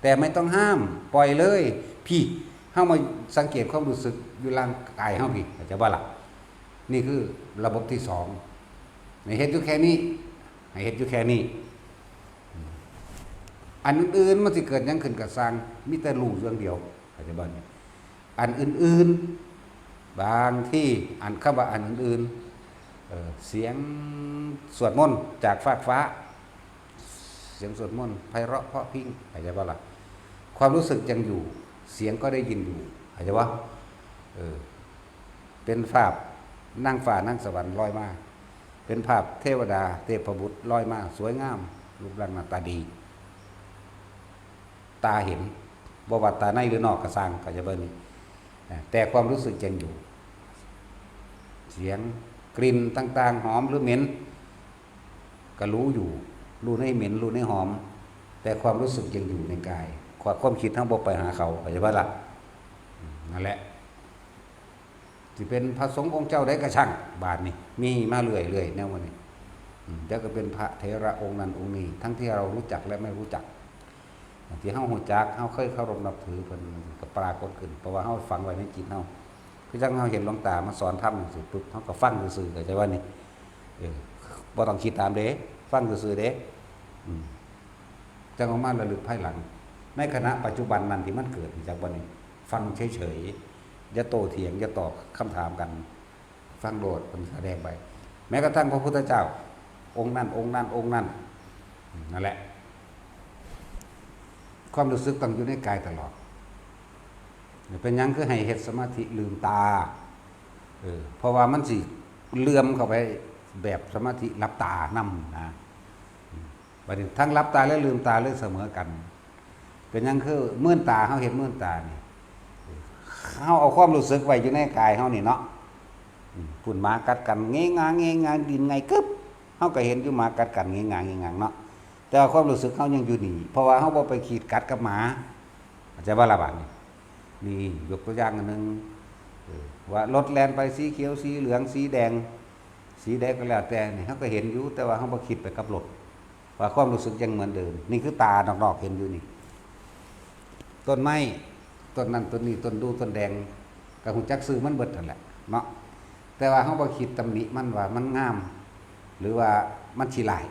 แต่ไม่ต้องห้ามปล่อยเลยพี่เฮามาสังเกตความรู้สึกอยู่ร่างกายเฮาพี่เข้าใจบ่ล่ะนี่คือระบบที่2ให้เฮ็ดอยู่แค่นี้ให้เฮ็ดอยู่แค่นี้อันอื่นๆมันสิเกิดหยังขึ้นกับสร้างมีแต่รู้เรื่องเดียวเข้าใจบ่นี่อันอื่นๆบางที่อันคำว่าอันอื่นๆเสียงสวดมนต์จากฟากฟ้าเสียงสวดมนต์ไพเราะเพราะพริ้งเข้าใจบ่ล่ะความรู้สึกยังอยู่เสียงก็ได้ยินอยู่เข้าใจบ่เป็นภาพนั่งฟ้านั่งสวรรค์ลอยมาเป็นภาพเทวดาเทพบุตรลอยมาสวยงามรูปร่างหน้าตาดีตาเห็นบ่ว่าตาในหรือนอกกระซังก็จะเบิ่งแต่ความรู้สึกยังอยู่เสียงกลิ่นต่างๆหอมหรือเหม็นก็รู้อยู่รู้ในเหม็นรู้ในหอมแต่ความรู้สึกยังอยู่ในกายความคิดทั้งบ่ไปหาเขาเข้าใจบ่ล่ะนั่นแหละสิเป็นพระสงฆ์องค์เจ้าได้กระช่างบาทนี่มีมาเรื่อยๆแนววันนี้เดี๋ยวก็เป็นพระเถระองค์นั้นองค์นี้ทั้งที่เรารู้จักและไม่รู้จักที่เฮาฮู้จักเฮาเคยเคารพนับถือเพิ่นก็ปรากฏขึ้นเพราะว่าเฮาฝังไว้ในจิตเฮาคือจังเฮาเห็นหลวงตามาสอนธรรมจังซี่ปึ๊บเฮาก็ฟังซื่อๆเข้าใจว่านี่บ่ต้องคิดตามเด้ฟังซื่อๆเด้จังเอามาระลึกภายหลังในขณะปัจจุบันนั้นที่มันเกิดจากบ่นี้ฟังเฉยๆอย่าโต้เถียงอย่าตอบคำถามกันฟังโดดมันแสดงไปแม้กระทั่งพระพุทธเจ้าองค์นั้นนั่นแหละความรู้สึกต้องอยู่ในกายตลอดเป็นยังคือให้เฮ็ดสมาธิลืมตาเพราะว่ามันสิเลื่อมเข้าไปแบบสมาธิหลับตานํนะบัดนี้ทั้งหลับตาและลืมตาเลยเสมอกันเป็นยังคือมื่นตาเฮาเฮ็ดมื่นตานี่เฮาเอาความรู้สึกไว้อยู่ในกายเฮานี่เนาะฝุ่นหมากัดกันเงงางดินไงกึบเฮาก็เห็นอยู่หมากัดกันเงงางเนาะแต่ความรู้สึกเฮายังอยู่นี่เพราะว่าเฮาบ่ไปขีดกัดกับหมาเข้าใจบ่ล่ะบาดนี่ยกตัวอย่างอันนึงว่ารถแล่นไปสีเขียวสีเหลืองสีแดงก็แล้วแต่นี่เฮาก็เห็นอยู่แต่ว่าเฮาบ่คิดไปกับรถว่าความรู้สึกยังเหมือนเดิมนี่คือตานอกๆเห็นอยู่นี่ต้นไม้ต้นนั้นต้นนี้ต้นดูต้นแดงก็ฮู้จักซื้อมันเบิดนั่นแหละเนาะแต่ว่าเฮาบ่คิดตำหนิมันว่ามันงามหรือว่ามันสิหลาย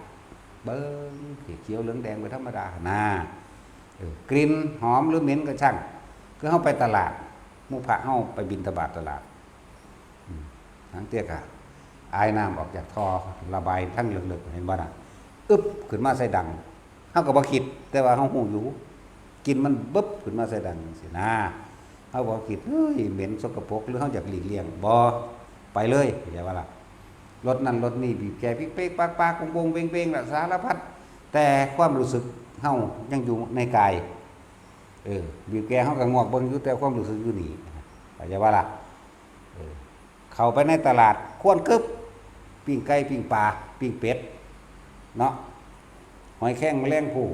เบิ่งเขียวเหลืองแดงไปธรรมดานะกลิ่นหอมหรือเหม็นก็ช่างคือเฮาไปตลาดหมู่พระเฮาไปบิณฑบาตตลาดทั้งเตี้ยกะอายน้ำออกจากท่อระบายทั้งเหลือกๆเห็นบ่น่ะอึ๊บขึ้นมาใส่ดังเฮาก็บ่คิดแต่ว่าเฮาฮู้อยู่กินมันบึ๊บขึ้นมาใส่ดังสินะเฮาบ่คิดเฮ้ยเหม็นสกปรกหรือเฮาอยากหลีกเลี่ยงบ่ไปเลยอย่าว่าล่ะรถนั้นรถนี้บีบแกปิ๊กเป๊กปากๆวงๆเว้งๆล่ะสารพัดแต่ความรู้สึกเฮายังอยู่ในกายบีบแกเฮาก็งอกเบิ่งอยู่แต่ความรู้สึกอยู่นี่ เข้าใจว่าล่ะเข้าไปในตลาดควนกึบปิ้งไก่ปิ้งปลาปิ้งเป็ดเนาะหอยแข้งแมลงภู่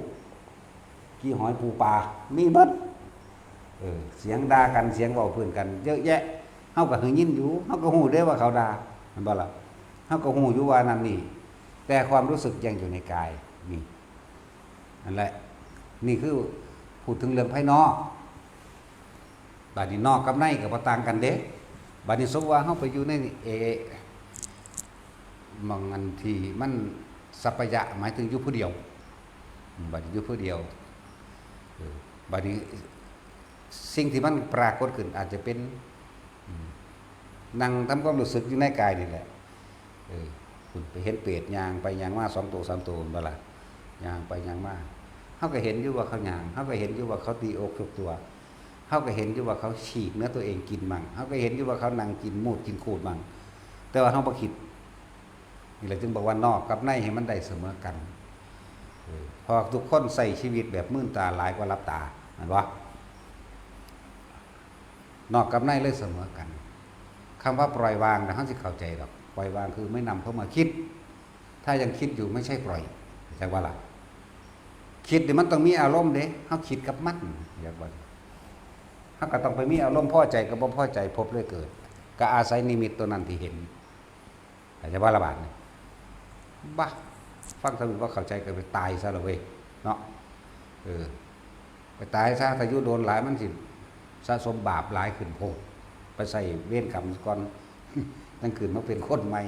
กี้หอยปูปลามีหมดเสียงด่ากันเสียงเว้าพื้นกันเยอะแยะเฮาก็หึงยินอยู่เฮาก็ฮู้ได้ว่าเขาด่ามันบ่ล่ะเฮาก็ฮู้อยู่ว่านั่นนี่แต่ความรู้สึกยังอยู่ในกายนี่นั่นแหละนี่คือพูดถึงเรื่องภายนอกบัดนี้นอกกับในก็บ่ต่างกันเด้บัดนี้สมมุติว่าเฮาไปอยู่ในมองอันที่มันสัพพยะหมายถึงอยู่ผู้เดียวบัดนี้อยู่ผู้เดียวบัดนี้สิ่งที่มันปรากฏขึ้นอาจจะเป็นนั่งทำความรู้สึกอยู่ในกายนี่แหละคุณไปเห็นเปรตยางไปยางมา2 ตัว 3 ตัวบ่ล่ะยางไปยางมาเฮาก็เห็นอยู่ว่าเขายางเฮาก็เห็นอยู่ว่าเขาตีอกทุกตัวเฮาก็เห็นอยู่ว่าเขาฉีกเนื้อตัวเองกินมั่งเฮาก็เห็นอยู่ว่าเขานั่งกินมูดกินขูดมั่งแต่ว่าเฮาบ่คิดนี่แหละจึงบอกว่านอกกับในให้มันได้เสมอกันพอทุกคนใส่ชีวิตแบบมื่นตาหลายกว่ารับตาเห็นบ่นอกกับในเลยเสมอกันคำว่าปล่อยวางนะเฮาสิเข้าใจดอกปล่อยวางคือไม่นำเข้ามาคิดถ้ายังคิดอยู่ไม่ใช่ปล่อยใช่ว่าล่ะคิดนี่มันต้องมีอารมณ์เด้เฮาคิดกับมันอย่างว่าเฮาก็ต้องไปมีอารมณ์พอใจกับบ่พอใจพบเลยเกิดก็อาศัยนิมิตตัวนั้นที่เห็นใช่ว่าละบาดนี่บ้าฟังสรุปว่าเข้าใจก็ไปตายซะละเว้ยเนาะไปตายซะถ้าอยู่โดนหลายมันสิสะสมบาปหลายขึ้นโพดไปใส่เวรกรรมก่อนตั้งคืนมาเป็นคนใหม่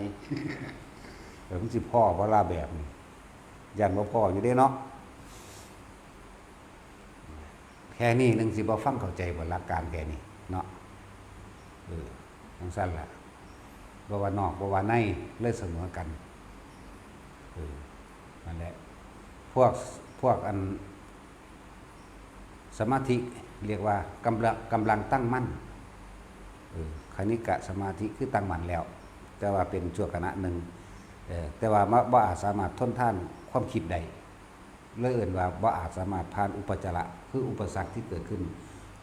มันสิพ่อบ่ล่ะแบบนี้ยันบ่พ่ออยู่เด้เนาะแค่นี้นึงสิบ่ฟังเข้าใจบ่หลักการแค่นี้เนาะจังซั่นล่ะบ่ว่านอกบ่ว่าในเลยเสมอกันนั่นแหละพวกอันสมาธิเรียกว่ากำลังตั้งมั่นคณิกะสมาธิคือตั้งมั่นแล้วแต่ว่าเป็นชั่วขณะหนึ่งแต่ว่าบ่อาจสามารถทนทานความคิดใดเลยเอ่นว่าบ่อาจสามารถผ่านอุปจาระคืออุปสรรคที่เกิดขึ้น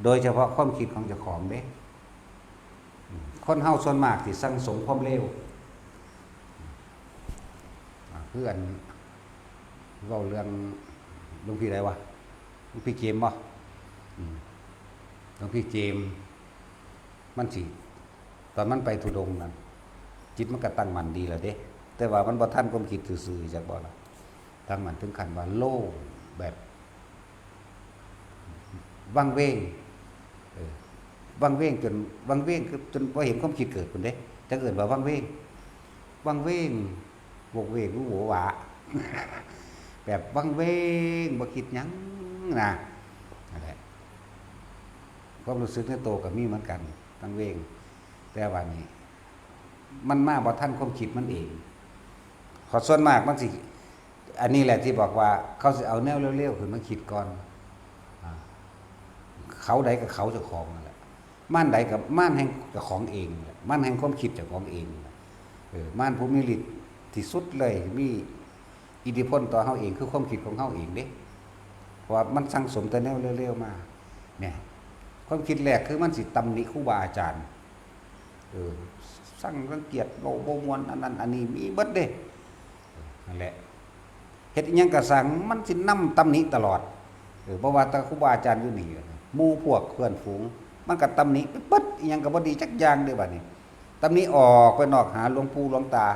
โดยเฉพาะความคิดของเจ้าของเด้คนเฮาส่วนมากที่สั่งสมความเลวเพื่อนเว้าเรื่องหลวงพี่ใดวะหลวงพี่เจมส์บ่หลวงพี่เจมส์มันสิตอนมันไปธุดงค์นั่นจิตมันก็ตั้งมั่นดีแล้วเด้แต่ว่ามันบ่ทันความคิดซื่อๆจักบ่ล่ะตั้งมั่นถึงขั้นว่าโล่แบบวังเวงวังเวงคือจนบ่เห็นความคิดเกิดพุ่นเด้จักเอิ้นว่าวังเวงวกเวงรู้โหวะ แบบวังเวงบ่คิดหยังนะนั่นแหละความรู้สึกในโตก็มีเหมือนกันวังเวงแต่ว่านี้มันมาบ่ทันความคิดมันเองขอส่วนมากมันสิอันนี้แหละที่บอกว่าเขาสิเอาแนวเร็วๆขึ้นมาคิดก่อนเขาใดกับเขาเจ้าของนั่นแหละม่านใดกับม่านแห่งเจ้าของเองม่านแห่งความคิดเจ้าของเองม่านผู้มีฤทธิ์ที่สุดเลยมีอิทธิพลต่อเฮาเองคือความคิดของเฮาเองเด้เพราะว่ามันสั่งสมแต่แนวเร็วๆมาเนี่ยความคิดแรกคือมันสิตำหนิครูบาอาจารย์สั่งรังเกียจบ่ม่วนอันนั้นอันนี้มีเบิดเด้นั่นแหละเฮ็ดอิหยังก็สั่งมันสินำตำหนิตลอดบ่ว่าแต่ครูบาอาจารย์อยู่นี่หมู่พวกเพื่อนฝูงมันก็ตำหนิไปเบิดอิหยังก็บ่ดีจักอย่างเด้บัดนี้ตำหนิออกไปนอกหาหลวงปู่หลวงตา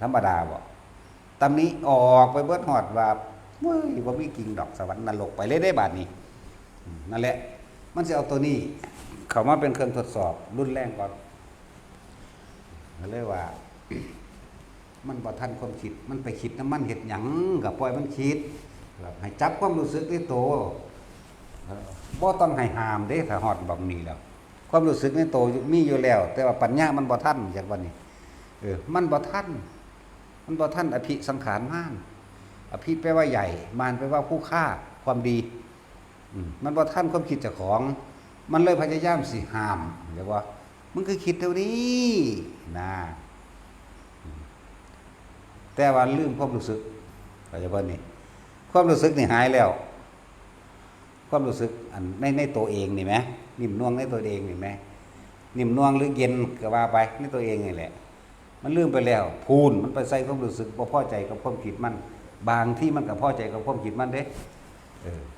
ธรรมดาบ่ตำหนิออกไปเบิดฮอดว่าเว้ยบ่มีจริงดอกสวรรค์นรกไปเลยได้บัดนี้นั่นแหละมันสิเอาตัวนี้เข้ามาเป็นเครื่องทดสอบรุนแรงก่อนก็เลยว่า มันบ่ทันความคิดมันไปคิดน้ำมันเฮ็ดหยังก็ปล่อยมันคิดให้จับความรู้สึกในโตบ่ต้องให้ห้ามเด้ถ้าฮอดบักนี้แล้วความรู้สึกในโตมีอยู่แล้วแต่ว่าปัญญามันบ่ทันจากวันนี้มันบ่ทันอภิสังขารมานอภิแปลว่าใหญ่มานแปลว่าผู้ฆ่าความดีมันบ่ทันความคิดเจ้าของมันเลยพยายามสิห้ามเรียกว่ามึงคือคิดเท่านี้นะแต่ว่าลืมความรู้สึกปัจจุบันนี้ความรู้สึกนี่หายแล้วความรู้สึกอันในตัวเองนี่ไหม นิ่มนวงในตัวเองเห็นไหมนิ่มนวงหรือเย็นก็ว่าไปในตัวเองนี่แหละมันลืมไปแล้วพูนมันไปใส่ความรู้สึกบ่พอใจกับความคิดมันบางที่มันก็พอใจกับความคิดมันเด้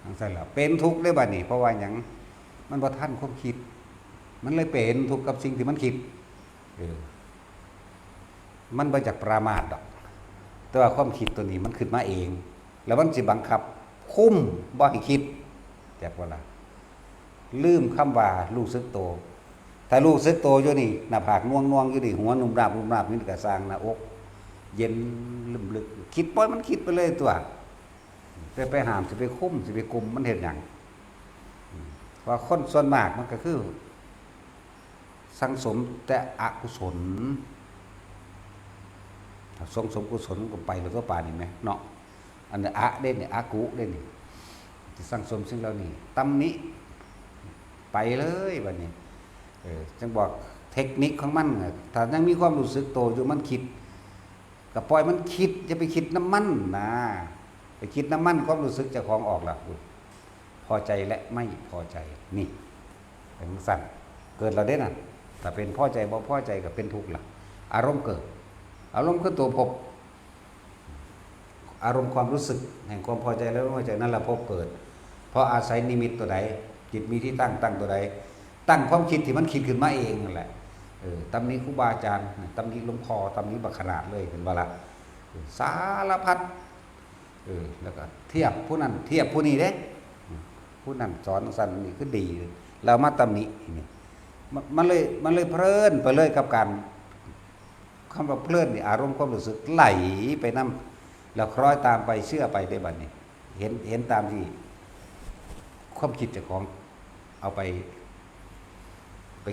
ทั้งนั้นแหละเป็นทุกข์ได้บัดนี้เพราะว่าหยังมันบ่ทันความคิดมันเลยเป็นทุกข์กับสิ่งที่มันคิดมันมาจากปรามาสดอกแต่ว่าความคิดตัวนี้มันขึ้นมาเองแล้วมันสิบังคับคุมบ่ให้คิดแต่ว่าล่ะลืมคำว่ารู้สึกโตถ้ารู้สึกโตอยู่นี่หน้าผากน่วงๆอยู่นี่หัวนุ่มราบนี่ก็สร้างหน้าอกเย็นลึกๆคิดปล่อยมันคิดไปเลยตัวไปห้ามสิไปคุมสิไปกุมมันเฮ็ดหยังว่าคนส่วนมากมันก็คือสังสมแต่อกุศลสมกุศลก็ไปแล้วก็ป่านี่ไหมเนาะอันนี้อะเด่นนี่อากุเด่นนี่ที่สังสมซึ่งเรานี่ตำนี้ไปเลยวันนี้จังบอกเทคนิคของมันถ้ายังมีความรู้สึกโตอยู่มันคิดก็ปล่อยมันคิดจะไปคิดน้ำมันนะไปคิดน้ำมันความรู้สึกเจ้าของออกแล้วพอใจและไม่พอใจนี่เป็นสั่นเกิดเราได้น่ะแต่เป็นพอใจบ่พอใจก็เป็นทุกข์ล่ะอารมณ์เกิดอารมณ์คือตัวภพอารมณ์ความรู้สึกแห่งความพอใจและไม่พอใจนั่นแหละภพเกิดเพราะอาศัยนิมิตตัวใดจิตมีที่ตั้งตัวใดตั้งความคิดที่มันคิดขึ้นมาเองนั่นแหละตำนี้ครูบาอาจารย์ตำนี้หลวงพ่อตำนี้บักขนาดเลยเป็นเวลาสารพัดแล้วก็เทียบผู้นั้นเทียบผู้นี้เด้ผู้นั้นสอนสั่นนี่คือดีเรามาตำนี้นี่มันเลยเพลินไปเลยกับการคำว่าเพลินนี่อารมณ์ความรู้สึกไหลไปนำแล้วคล้อยตามไปเชื่อไปได้บัดนี้เห็นตามที่ความคิดเจ้าของเอาไป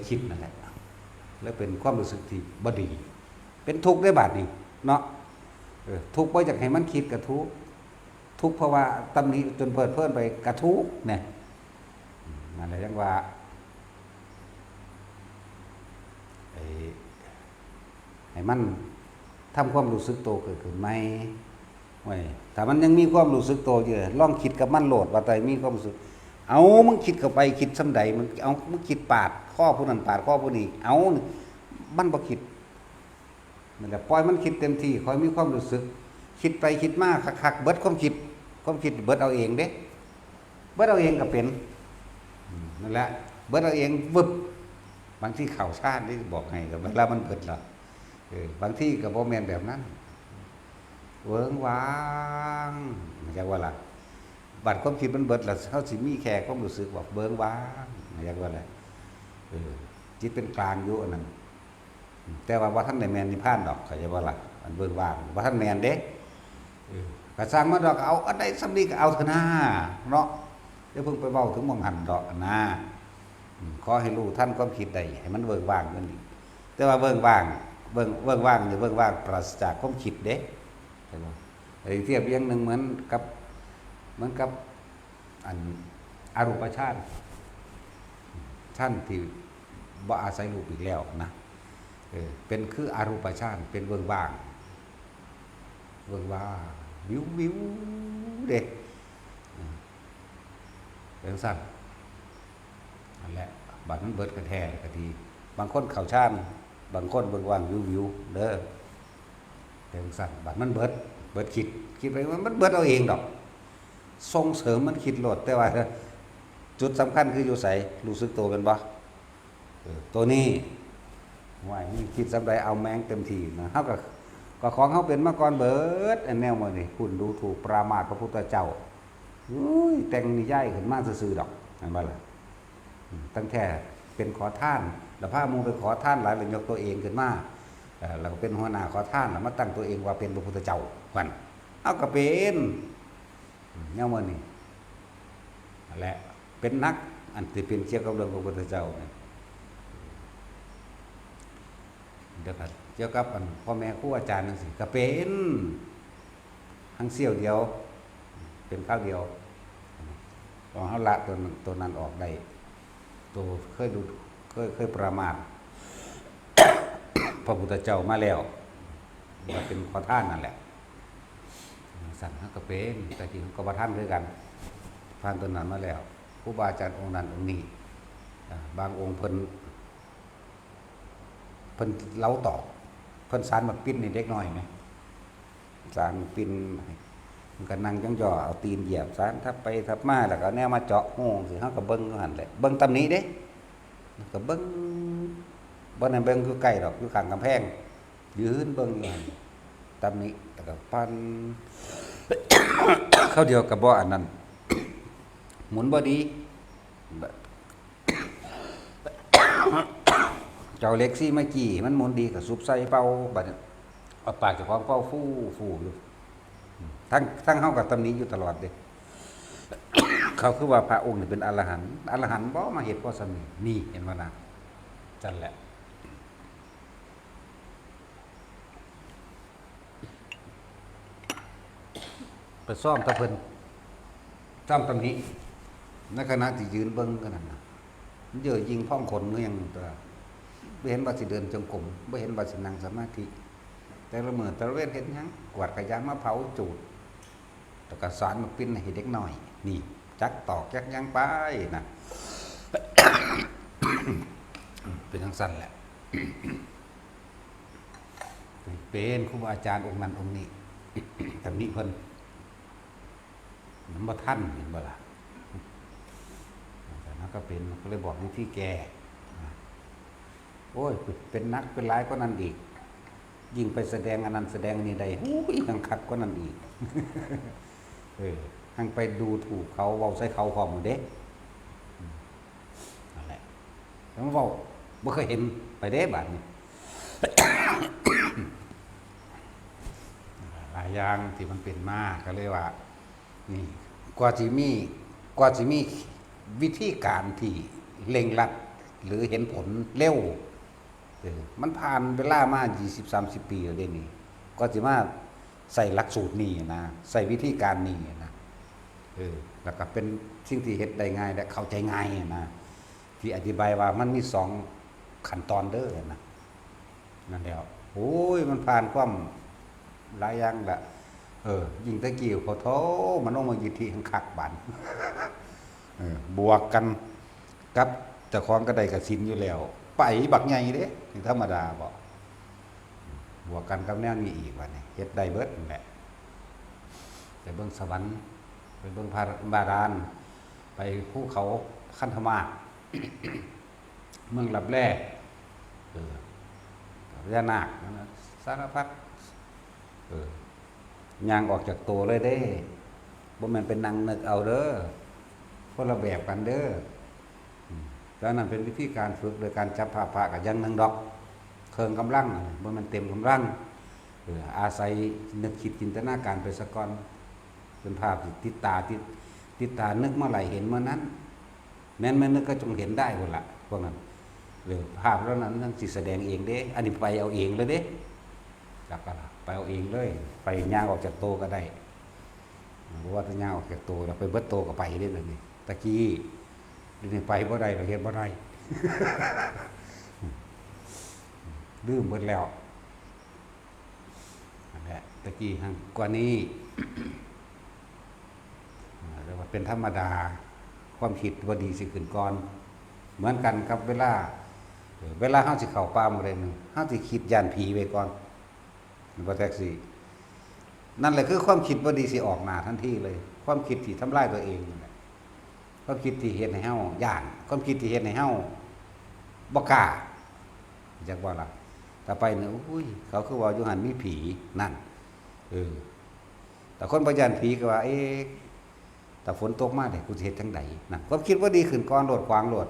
คิดนั่นแหละแล้วเป็นความรู้สึกที่บ่ดีเป็นทุกข์ได้บัดนี้เนาะทุกข์บ่อยากให้มันคิดกับทุกข์เพราะว่าตำนี้จนเพลินไปกระทุกข์เนี่ยนั่นแหละจังว่าให้มันทำความรู้สึกโตเกิดขึ้นไหมถ้ามันยังมีความรู้สึกโตอยู่ลองคิดกับมันโหลดว่าแต่มีความรู้สึกเอามึงคิดเข้าไปคิดสำใดมึงเอามึงคิดปาดข้อผู้นั้นปาดข้อผู้นี้เอามันบ่คิดนั่นแหละปล่อยมันคิดเต็มที่คอยมีความรู้สึกคิดไปคิดมาคักๆเบิดความคิดเบิดเอาเองเด้เบิดเอาเองก็เป็นนั่นแหละเบิดเอาเองวึบบางที่ข่าวชาตินี่บอกให้กับเวลามันเบิดละบางที่ก็บ่แม่นแบบนั้นเวิ้งว้างจังว่าล่ะบัดความคิดมันเบิดละเฮาสิมีแค่ความรู้สึกว่าเวิ้งว้างจังว่าล่ะจิตเป็นกลางอยู่อันนั้นแต่ว่าท่านได้แม่นนิพพานดอกเข้าใจบ่ล่ะอันเวิ้งว้างบ่ท่านแม่นเด้ก็สร้างมาดอกเอาอันใดสำนี้ก็เอาเถอะนะเนาะอย่าเพิ่งไปเว้าถึงมองหันดอกนะขอให้รู้ท่านความคิดได้ให้มันเวิ้งว้างนั่นนี่แต่ว่าเวิ้งว่างนี่เวิ้งว่างปราศจากความคิดเด้ใช่บ่เทียบอย่างนึงเหมือนกับอันอรูปฌานที่บ่อาศัยรูปอีกแล้วนะเป็นคืออรูปฌานเป็นเวิ้งว่างวิวเด้เป็นสั่นนั่นแหละบัดนั้นเบิดกระแทกะทีบางคนเข้าฌานบางคนเบิ่งว่างวิวเด้อเป็นสั่นบัดมันเบิดคิดไปมันเบิดเอาเองดอกส่งเสริมมันคิดโลดแต่ว่าจุดสำคัญคืออยู่ไสรู้สึกตัวเป็นบ่ตัวนี้ว่านี่คิดสำใดเอาแมงเต็มที่นะเฮาก็ของเฮาเป็นมาก่อนเบิดอันแนวมื้อนี้คุณดูถูกปรามาสพระพุทธเจ้าแต่งนิยายขึ้นมาซื่อๆดอกเห็นบ่ล่ะตั้งแต่เป็นขอทานแล้วพาหมู่ไปขอทานหลายแล้วยกตัวเองขึ้นมาแล้วก็เป็นหัวหน้าขอทานแล้วมาตั้งตัวเองว่าเป็นพระพุทธเจ้าวันเอาก็เป็นแนวมื้อนี้นั่นแหละเป็นนักอันที่เป็นเกี่ยวกับเรื่องพระพุทธเจ้าเนี่ยเดี๋ยวครับเกี่ยวกับอันพ่อแม่ครูอาจารย์จังซี่ก็เป็นทั้งเสี้ยวเดียวเป็นข้าวเดียวพอเฮาละตัวนั้นออกได้ตัวเคยประมาทพระพุทธเจ้ามาแล้วว่าเป็นขอทานนั่นแหละสั่นเฮาก็เป็นแต่ที่เขาก็บ่ทันคือกันผ่านตัวนั้นมาแล้วครูบาอาจารย์องค์นั้นองค์นี้ บางองค์เพิ่นเล้าตอกเพิ่นสารมาปิ้นนี่เด็กน้อยไหมสารปิ้นมันก็นั่งจังจ่อเอาตีนเหยียบสารทับไปทับมาแล้วก็แนวมาเจาะโง่สิเฮาก็เบิ่งหั่นแหละเบิ่งตำหนิเด้ก็เบิ่งบ่นั่นเบิ่งคือใกล้ดอกอยู่ข้างกำแพงยืนเบิ่งอยู่หั่นตำหนิแล้วก็ปั้น เข้าเดียวกับบ่อันนั้นหมุนบ่ดี เจ้าเล็กซี่มาจี้มันหมุนดีกับซุปใส่เป่าบัดนี้เอาปากเจ้าของเป่าฟู่อยู่ทั้งเฮากับตำหนิอยู่ตลอดเด้ เขาคือว่าพระองค์นี่เป็นอรหันต์บ่มาเฮ็ดบ่ซั่นนี่เห็นบ่ล่ะจั่นแหละไปซ่อมตะเพิ่นซ่อมตำหนิในขณะที่ยืนเบิ่งกันนั่นน่ะมันเยอะยิงพ้องขนเงี้ยงตัวบ่เห็นว่าสิเดินจงกรมบ่เห็นว่าสินั่งสมาธิแต่ละมื้อแต่ละเว้นเฮ็ดหยังกวาดขยะมาเผาจูดแล้วก็สอนมาปิ้นให้เด็กน้อยนี่จักตอกจักหยังไปนะ เป็นจังซั่นแหละ เป็นครูบาอาจารย์องค์นั้นองค์นี้ แต่นี้เพิ่นมันบ่ทันเห็นบ่ล่ะแต่นั้นก็เป็นก็เลยบอกวิธีแก้โอ้ยเป็นนักเป็นหลายกว่านั้นอีกยิ่งไปแสดงอันนั้นแสดงนี่ได้หูยยังคักกว่านั้นอีก หั่งไปดูถูกเขาเว้าใส่เขาพร้อมเด้นั่นแหละแล้วเว้าบ่เคยเห็นไปเด้บัดนี้ หลายอย่างที่มันเป็นมาก็เลยว่านี่กว่าสิมีวิธีการที่เร่งรัดหรือเห็นผลเร็วมันผ่านเวลามา20-30 ปีแล้วเด้นี่ก็สิมาใส่หลักสูตรนี้นะใส่วิธีการนี้นะแล้วก็เป็นสิ่งที่เฮ็ดได้ง่ายและเข้าใจง่ายนะที่อธิบายว่ามันมี2ขั้นตอนเด้อนะนั่นแล้วโอ้ยมันผ่านความหลายอย่างละยิ่งตะกี้ขอโทษมันต้องมายึดที่ข้างคักบัน บวกกันกับเจ้าของก็ได้กับสินอยู่แล้วไปบักใหญ่เด้ถึงธรรมดาบ่บวกกันกับแนวนี้อีกว่านี่เฮ็ดได้เบิดนั่นแหละไปเบิ่งสวรรค์ไปเบิ่งพระบาดาลไปภูเขาคันธมาศ เมืองลับแลพญานาคนั่นน่ะสารพัดย่างออกจากตัวเลยเด้บ่แม่นเป็นนั่งนึกเอาเด้อคนละแบบกันเด้อแล้วนั่นเป็นวิธีการฝึกโดยการจับพระกับอย่างหนึงดอกเคิงกำลังบ่แม่นเต็มกำลังอาศัยนึกคิดจินตนาการไปซะก่อนเป็นภาพที่ติดตานึกเมื่อไหร่เห็นเมื่อนั้นแม้นไม่นึกก็จงเห็นได้พุ่นล่ะพวกนั้นภาพแล้วนั้นทั้งสิแสดงเองเด้อันนี้ไปเอาเองเลยเด้จับกันไปเอาเองเลยไปย่างออกจากโตก็ได้เพราะว่าถ้าย่างออกจากโตแล้วไปเบิดโตก็ไปได้เลยนี่ตะกี้นี่ไปบ่ได้เราเฮ็ดบ่ได้ ลืมเบิดแล้วนั่นแหละตะกี้หั่งกว่านี้ เรียกว่าเป็นธรรมดาความคิดบ่ดีสิขึ้นก่อนเหมือนกันครับเวลาเฮาสิเข้าป่ามื้อใดนึงเฮาสิคิดย่านผีไว้ก่อนบ่แท็กซี่นั่นแหละคือความคิดบ่ดีสิออกหน้าทันทีเลยความคิดที่ทำลายตัวเองนั่นแหละความคิดที่เฮ็ดให้เฮาย่านความคิดที่เฮ็ดให้เฮาบ่กล้าจักว่าล่ะถ้าไปเนี่ยอุ้ยเขาคือว่าอยู่หั่นมีผีนั่นแต่คนบ่ย่านผีก็ว่าแต่ฝนตกมาได้กูสิเฮ็ดจังไดนั่นความคิดบ่ดีขึ้นก่อนโลดขวางโลด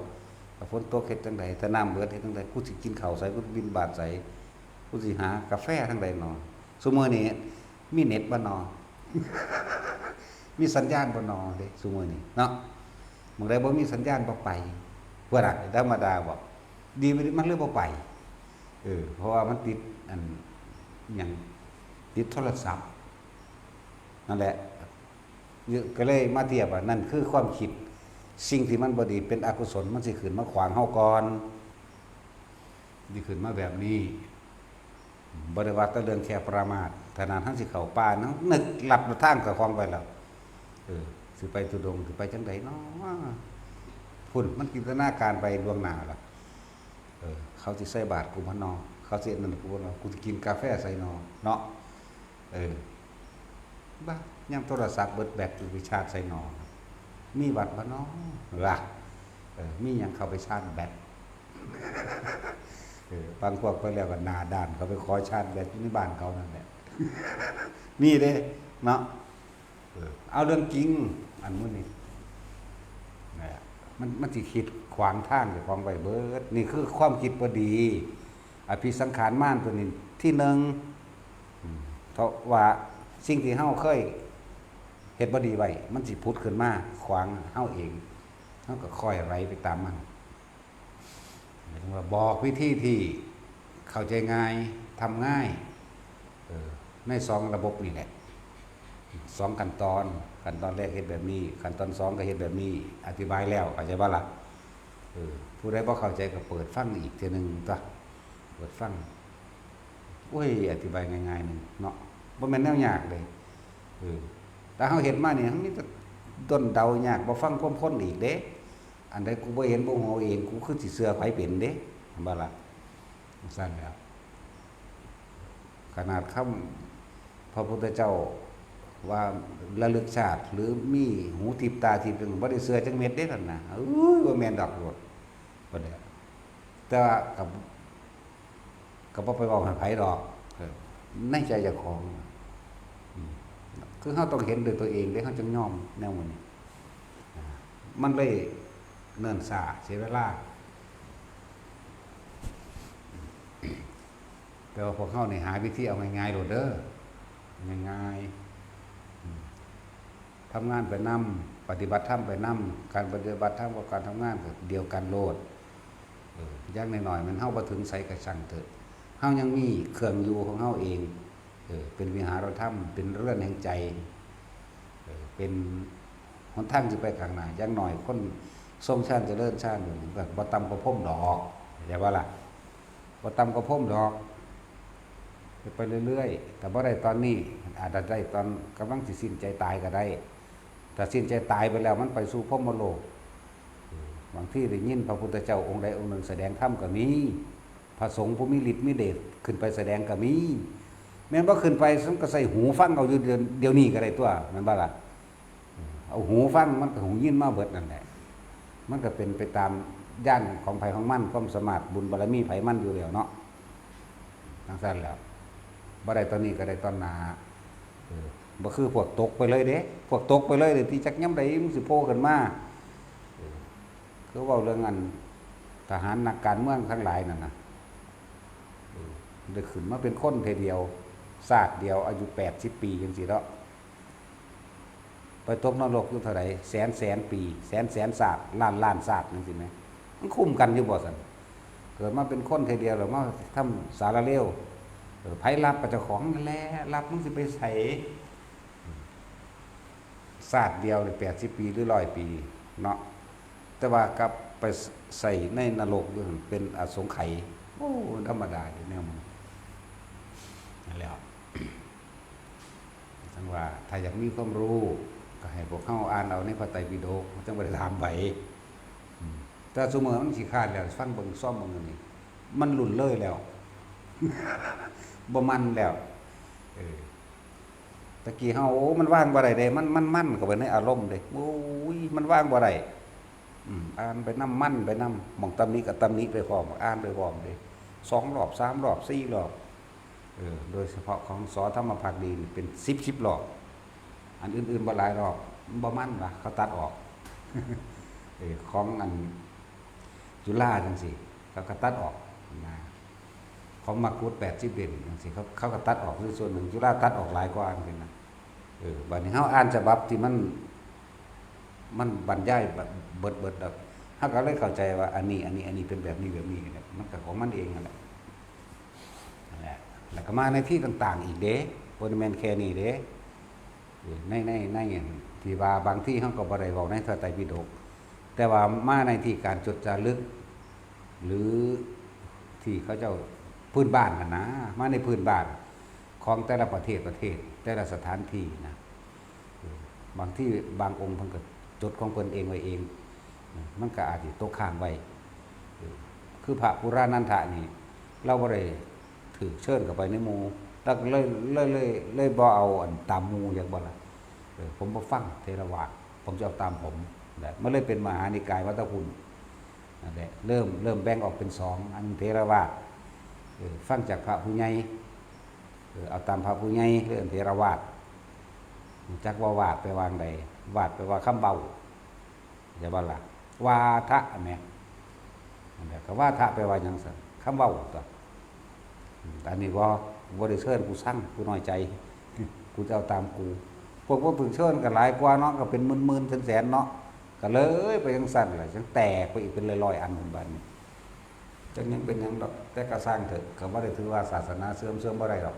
ถ้าฝนตกเฮ็ดจังไดถ้าน้ำเบิดเฮ็ดจังไดกูสิกินข้าวไสกูบินบาตไสกูสิหากาแฟทางใดนอซุมื้อนี้มีเน็ตบ่นอ มีสัญญาณบ่นอเด้ซุมื้อนี้เนาะมื้อใดบ่มีสัญญาณบ่ไปว่าล่ะธรรมดาบ่ดีมันเลยบ่ไปเพราะว่ามันติดอันหยังติดโทรศัพท์นั่นแหละก็เลยมาเทียบว่านั่นคือความคิดสิ่งที่มันบ่ดีเป็นอกุศลมันสิขึ้นมาขวางเฮาก่อนนี่ขึ้นมาแบบนี้บ่ได้ว่าแต่เรื่องแค่ประมาทถ้านานทั้งสิเข้าป่านั้นนึกหลับทางกับของไปแล้วสิไปทุดงสิไปจังได๋เนาะ พุ่นมันจินตนาการไปดวงหน้าล่ะเขาสิใส่บาตรกูพนอเขาสินั่นกูพนอกูสิกินกาแฟใส่นอเนาะบ้ายามโทรศัพท์เบิดแบตอยู่ไปชาร์จใส่นอมีบัตรบ่น้อล่ะมีหยังเข้าไปชาร์จแบตบางพวกไปแล้วก็หน้าด้านเขาไปขอชาร์จแบตอยู่ในบ้านเขานั่นแหละมีเด้เนาะเอาเรื่องจริงอันมื้อนี้มันสิคิดขวางทางเจ้าของไว้เบิดนี่คือความคิดบ่ดีอภิสังขารม่านตัวนี้ที่หนึ่งเพราะว่าสิ่งที่เฮาเคยเฮ็ดบ่ดีไว้มันสิผุดขึ้นมาขวางเฮาเองเฮาก็ค่อยไหลไปตามมันหมายถึงว่าบอกวิธีที่เข้าใจง่ายทำง่ายใน2ระบบนี่แหละ2ขั้นตอนแรกเฮ็ดแบบนี้ขั้นตอน2ก็เฮ็ดแบบนี้อธิบายแล้วเข้าใจบ่ล่ะผู้ใดบ่เข้าใจก็เปิดฟังอีกเทื่อนึงตัวเปิดฟังโอ้ยอธิบายง่ายๆนึงเนาะบ่แม่นแนวยากเลยแต่เฮาเฮ็ดมานี่มันมีแต่ต้นเดายากบ่ฟังความคนอีกเด้อันใดกูบ่เห็นบ่ฮู้เองกูคือสิเชื่อไผเป็นเด้เห็นบ่ล่ะซั่นแล้วขนาดคำพระพุทธเจ้าว่าระลึกชาติหรือมีหูทิพตาทิพย์บ่ได้เชื่อจังเม็ดเด้นั่นน่ะบ่แม่นดอกโลดบ่ได้แต่ว่าก็บ่ไปเว้าให้ไผดอกในใจเจ้าของคือเฮาต้องเห็นด้วยตัวเองเด้เฮาจึงยอมแนวนี้มันเลยเนิ่นช้าเสียเวลาแต่ว่าพวกเฮานี่หาวิธีเอาง่ายๆโลดเด้อง่ายๆทำงานไปนำปฏิบัติธรรมไปนำการปฏิบัติธรรมกับการทำงานก็เดียวกันโลดอย่างน้อยๆมันเฮาบ่ถึงไสก็ช่างเถอะเฮายังมีเครื่องอยู่ของเฮาเองเป็นวิหารธรรมเป็นเรือนแห่งใจเป็นหนทางสิไปข้างหน้าอย่างน้อยคนทรงชาติเจริญชาตินี่ก็บ่ต่ำกว่าพรหมดอกเข้าใจบ่ล่ะบ่ต่ำกว่าพรหมดอกไปเรื่อยๆแต่บ่ได้ตอนนี้อาจจะได้ตอนกำลังสิสิ้นใจตายก็ได้แต่สิ้นใจตายไปแล้วมันไปสู่พรหมโลกบางที่ได้ยินพระพุทธเจ้าองค์ใดองค์หนึ่งแสดงธรรมก็มีพระสงฆ์ผู้มีฤทธิ์มีเดชขึ้นไปแสดงก็มีแม่นบ่ขึ้นไปซึ่งก็ใส่หูฟังเอาอยู่เดี๋ยวนี้ก็ได้ตัวแม่นบ่ล่ะเอาหูฟังมันก็หูยินมาเบิดนั่นแหละมันก็เป็นไปตามย่านของไผของมันความสามารถบุญบารมีไผมันอยู่แล้วเนาะจังซั่นแล้วบ่ได้ตอนนี้ก็ได้ตอนหน้าบ่คือพวกตกไปเลยเด้พวกตกไปเลยที่จักยามใดมันสิโผล่ขึ้นมาคือเว้าเรื่องอันทหารนักการเมืองทั้งหลายนั่นน่ะได้ขึ้นมาเป็นคนเทเดียวชาติเดียวอายุ80ปีจังซี่เนาะไปตกนรกอยู่เท่าใดแสนปีแสนชาติล้านชาติจังซี่แหมมันคุ้มกันอยู่บ่ซั่นเกิดมาเป็นคนเทเดียวแล้วมาทำสารเลวไผรับกับเจ้าของนั่นแหละรับมึงสิไปไสชาติเดียวนี่80ปีหรือ100ปีเนาะแต่ว่ากลับไปใส่ในนรกอยู่เป็นอสงไขยโอ้ธรรมดาอยู่แนวมันนั่นแหละจังว่าถ้าอยากมีความรู้ก็ให้พวกเฮาอ่านเอาในพระไตรปิฎกจังบ่ได้ถามไผแต่ซุมื้อมันสิคร้านแล้วฟังเบิ่งซ่อมเบิ่งนี่มันหลุ่นเลยแล้วบ่มันแล้วตะกี้เฮาโอ้มันว่างบ่ได้เด้มันเข้าไปในอารมณ์เด้โอ้ยมันว่างบ่ได้อ่านไปนำมันไปนำหม่องตำนี้กับตำนี้ไปพร้อมอ่านไปพร้อมเด้2รอบ3รอบ4รอบโดยเฉพาะของสอธรรมภาคดีนี่เป็น10รอบอันอื่นๆบ่หลายรอบบ่มันว่ะเขาตัดออกของอันจุฬาจังซี่เขาก็ตัดออกนะของมักกุฏ80เด่นจังซี่เขาก็ตัดออกคือส่วนหนึ่งจุฬาตัดออกหลายกว่าอันเป็นนะบัดนี้เฮาอ่านฉบับที่มันบรรยายเบิดดอกเฮาก็เลยเข้าใจว่าอันนี้เป็นแบบนี้เนี่ยมันก็ของมันเองนั่นแหละแล้วก็มาในที่ต่างๆอีกเด้บ่ได้แม่นแค่นี้เด้ในที่ว่าบางที่เฮาก็บ่ได้เว้าในพระไตรปิฎกแต่ว่ามาในที่การจดจารึกหรือที่เขาเจ้าพื้นบ้านนะมาในพื้นบ้านของแต่ละประเทศแต่ละสถานที่นะบางที่บางองค์เพิ่นก็จดของเพิ่นเองไว้เอง มันก็อาจสิตกค้างไว้คือพระปุรานันทะนี่เราบ่ได้ถูกเชิญเข้าไปในหมู่แล้วก็เลยบ่เอาอันตามหมู่อย่างบ่ล่ะผมบ่ฟังเทรวาทผมจะเอาตามผมนั่นมันเลยเป็นมหานิกายวัฏพุนนั่นแหละเริ่มแบ่งออกเป็น2อันเทรวาทฟังจากพระผู้ใหญ่เอาตามพระผู้ใหญ่เรื่องเทรวาทจักว่าวาทไปวางใดวาทไปว่าคำเบาอย่าบ่ล่ะวาทะแม่นั่นแหละก็วาทะไปว่าหยังซั่นคำเบาตัวอันนี้บ่ได้เชิญกูสั่งกูน้อยใจกูจะเอาตามกูพวกถึงเชิญก็หลายกว่าเนาะก็เป็นหมื่นๆแสนๆเนาะก็เลยไปจังซั่นล่ะจังแตกไปอีกเป็นร้อยๆอันเหมือนบัดนี้จังยังเป็นหยังดอกแต่ก็สร้างเถอะก็บ่ได้ถือว่าศาสนาเสื่อมบ่ได้ดอก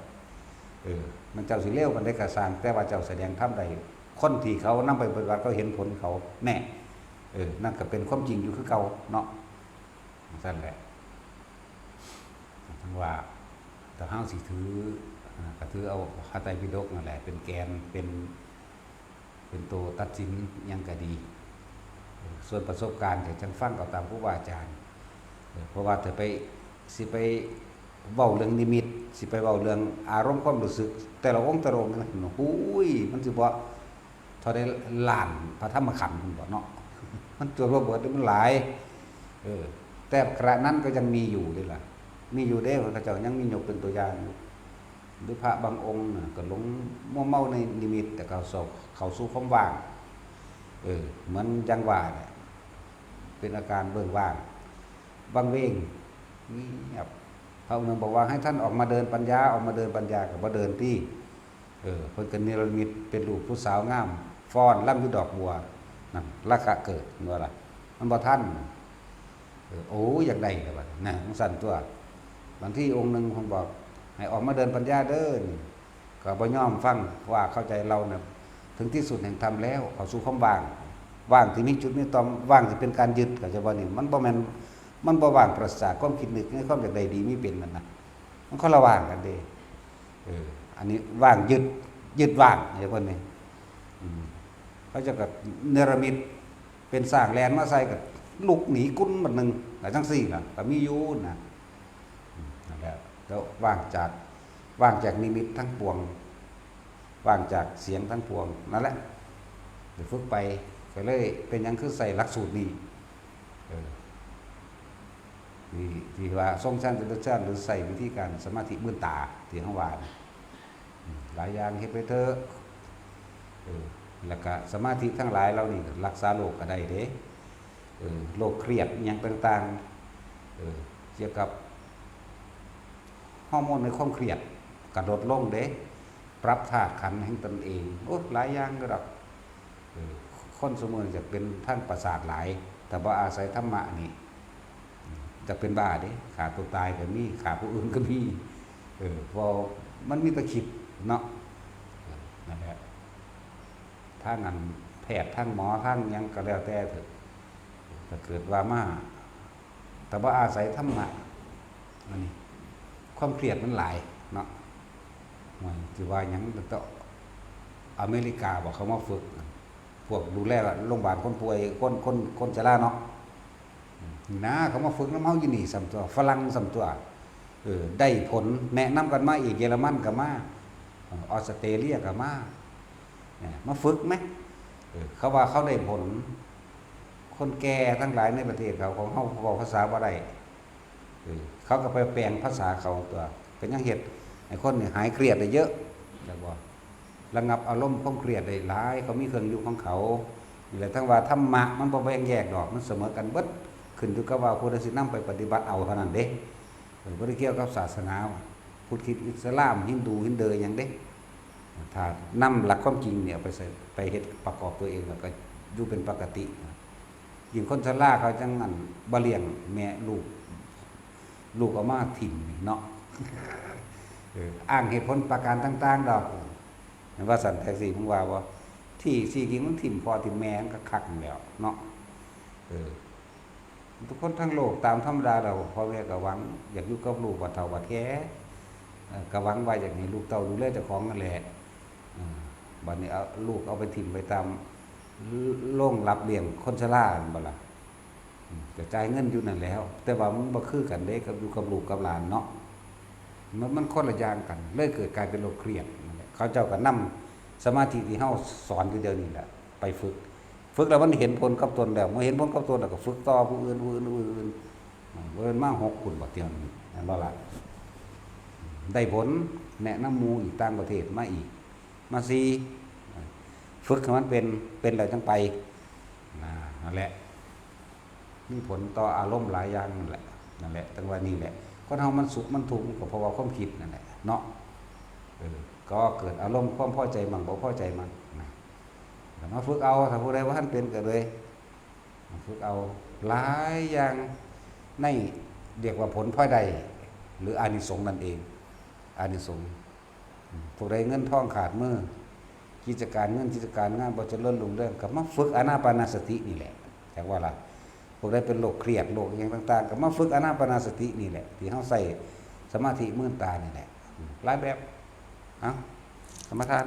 มันเจ้าสิเลวกันได้ก็สร้างแต่ว่าเจ้าแสดงธรรมได้คนที่เขานำไปปฏิบัติเขาเห็นผลเขาแน่นั่นก็เป็นความจริงอยู่คือเก่าเนาะนั่นแหละทั้งว่าแต่เฮาสิถือก็ถือเอาพระไตรปิฎกนั่นแหละเป็นแกนเป็นตัวตัดสินยังก็ดีส่วนประสบการณ์ก็จังฟังเอาตามครูบาอาจารย์เพราะว่าถ้าสิไปเว้าเรื่องนิมิตสิไปเว้าเรื่องอารมณ์ความรู้สึกแต่ละองค์นั่นหูยมันสิบ่เท่าได้ล้านพระธรรมขันธ์บ่เนาะมันตัวบ่เบิดมันหลายแต่ขณะนั้นก็ยังมีอยู่นี่ล่ะมีอยู่เด้พระเจ้ายังมียกเป็นตัวอย่างอยู่หรือพระบางองค์น่ะก็หลงมัวเมาในนิมิตแต่เข้าสู่ความว่างเหมือนจังหวะเนี่ยเป็นอาการเบิ่งว่างวังเวงเงียบพระองค์นึงบอกว่าให้ท่านออกมาเดินปัญญาก็บ่เดินที่เพิ่นก็นิรมิตเป็นรูปผู้สาวงามฟ้อนล่ำอยู่ดอกบัวนั่นราคะเกิดว่าล่ะมันบ่ทันโอ้อยากได้ล่ะบัดน่ะมันสั่นตัวบางที่องค์นึงเพิ่นบอกให้ออกมาเดินปัญญาเด้อก็บ่ยอมฟังว่าเข้าใจเราน่ะถึงที่สุดแห่งธรรมแล้วเข้าสู่ความว่างที่มีจุดมีตอมว่างที่เป็นการยึดก็จะว่านี่มันบ่แม่นมันบ่ว่างปราศจากความคิดนึกในความอยากได้ดีมีเป็นนั่นน่ะมันคนละว่างกันเด้อันนี้ว่างยึดว่างอย่างว่านี่เขาจะก็เนรมิตเป็นสร้างแลนมาใส่ก็ลุกหนีกุ้นบัดนึงก็จังซี่ล่ะก็มีอยู่นะนั่นแหละแล้วว่างจากนิมิตทั้งปวงว่างจากเสียงทั้งปวงนั่นแหละฝึกไปก็เลยเป็นหยังคือใส่หลักสูตรนี้ที่ว่าทรงชั้นเป็นชั้นหรือใส่วิธีการสมาธิมื่นตาที่เฮาว่าหลายอย่างเฮ็ดไปเถอะแล้วก็สมาธิทั้งหลายเรานี่รักษาโรคก็ได้เด้โรคเครียดหยังต่างๆเกี่ยวกับฮอร์โมนในความเครียดกระโดดลงเด้ปรับธาตุขันธ์แห่งตนเองโอ้หลายอย่างก็ดอกคนสมมุติจะเป็นทางประสาทหลายแต่บ่อาศัยธรรมะนี่จะเป็นบ้าเด้ขาตัวตายก็มีขาผู้อื่นก็มีพอมันมีแตะคิดเนาะนั่นแหละทางนั้นแพทย์ทางหมอทางหยังก็แล้วแต่เถอะถ้าเกิดว่ามาแต่บ่อาศัยธรรมะอันนี้ความเครียดมันหลายเนาะมันสิว่าหยังต้องอเมริกาบอกเขามาฝึกพวกดูแลโรงพยาบาลคนป่วยคนชราเนาะนะเขามาฝึกน้ำเฮาอยู่นี่ซ้ำตัวฝรั่งซ้ำตัวได้ผลแนะนำกันมาอีกเยอรมันก็มาออสเตรเลียก็มาฝึกไหมเขาว่าเขาได้ผลคนแก่ทั้งหลายในประเทศเขาของเฮาเว้าภาษาบ่ได้เขาก็ไปแปลงภาษาเขาตัวเป็นหยังเฮ็ดให้คนนี่หายเครียดได้เยอะจักบ่ระงับอารมณ์ความเครียดได้หลายเขามีเครื่องอยู่ของเขานี่แหละทั้งว่าธรรมะมันบ่แบ่งแยกดอกมันเสมอกันเบิดขึ้นอยู่กับว่าผู้ใดสินำไปปฏิบัติเอาเท่านั้นเด้บ่ได้เกี่ยวกับศาสนาพุทธคริสต์อิสลามฮินดูหยังเด้ถ้านำหลักความจริงเนี่ยไปเฮ็ดประกอบตัวเองแล้วก็อยู่เป็นปกติยิ่งคนชราเขาจังอันบ่เลี้ยงแม่ลูกเอามาถิ่มเนาะอ้างเหตุผลประการต่างๆดอกว่าสันแท็กซี่ผมว่าที่สี่กิงมันถิ่มพอถิ่มแม่ก็คักแล้วเนาะทุกคนทั้งโลกตามธรรมดาเราพ่อแม่ก็หวังอยากอยู่กับลูกว่าเฒ่าว่าแก่ก็หวังไว้อย่างนี้ลูกเต้าดูแลเจ้าของนั่นแหละบัดนี้เอาลูกเอาไปถิ่มไปตามโรงรับเลี้ยงคนชราบ่ล่ะ กระจายเงินอยู่นั่นแหล้ว แต่ว่ามันบ่คือกันเด้กับอยู่กับลูกกับหลานเนาะมันคนละอย่างกันเลยเกิดกลายเป็นโรคเครียดนั่นแหละเขาเจ้าก็นำสมาธิที่เฮาสอนอยู่เดี๋ยวนี้แหละไปฝึกแล้วมันเห็นผลกับตนแล้วเมื่อเห็นผลกับตนแล้วก็ฝึกต่อผู้อื่นบ่เป็นมา6คุณบ่เที่ยวนี้นั่นบ่ล่ะได้ผลแนะนำหมู่อีกต่างประเทศมาอีกมา4ฝึกให้มันเป็นแล้วจังไปนั่นแหละมีผลต่ออารมณ์หลายอย่างนั่นแหละตั้งว่านี่แหละคนเฮามันสุขมันทุกข์ก็เพราะว่าความคิดนั่นแหละเนาะก็เกิดอารมณ์ความพอใจมั่งบ่พอใจมั่งนะแต่มาฝึกเอาถ้าผู้ใดว่าท่านเป็นก็เลยมาฝึกเอาหลายอย่างในเรียกว่าผลพลอยได้หรืออานิสงส์นั่นเองอานิสงส์พวกใดเงินทองขาดมือกิจการเงินกิจการงานบ่เจริญรุ่งเรืองก็มาฝึกอานาปานสตินี่แหละจังว่าล่ะพวกใดเป็นโรคเครียดโรคอหยังต่างๆก็มาฝึกอานาปานสตินี่แหละที่เฮาใส่สมาธิมื่นตานี่แหละหลายแบบเอ้าสมทาน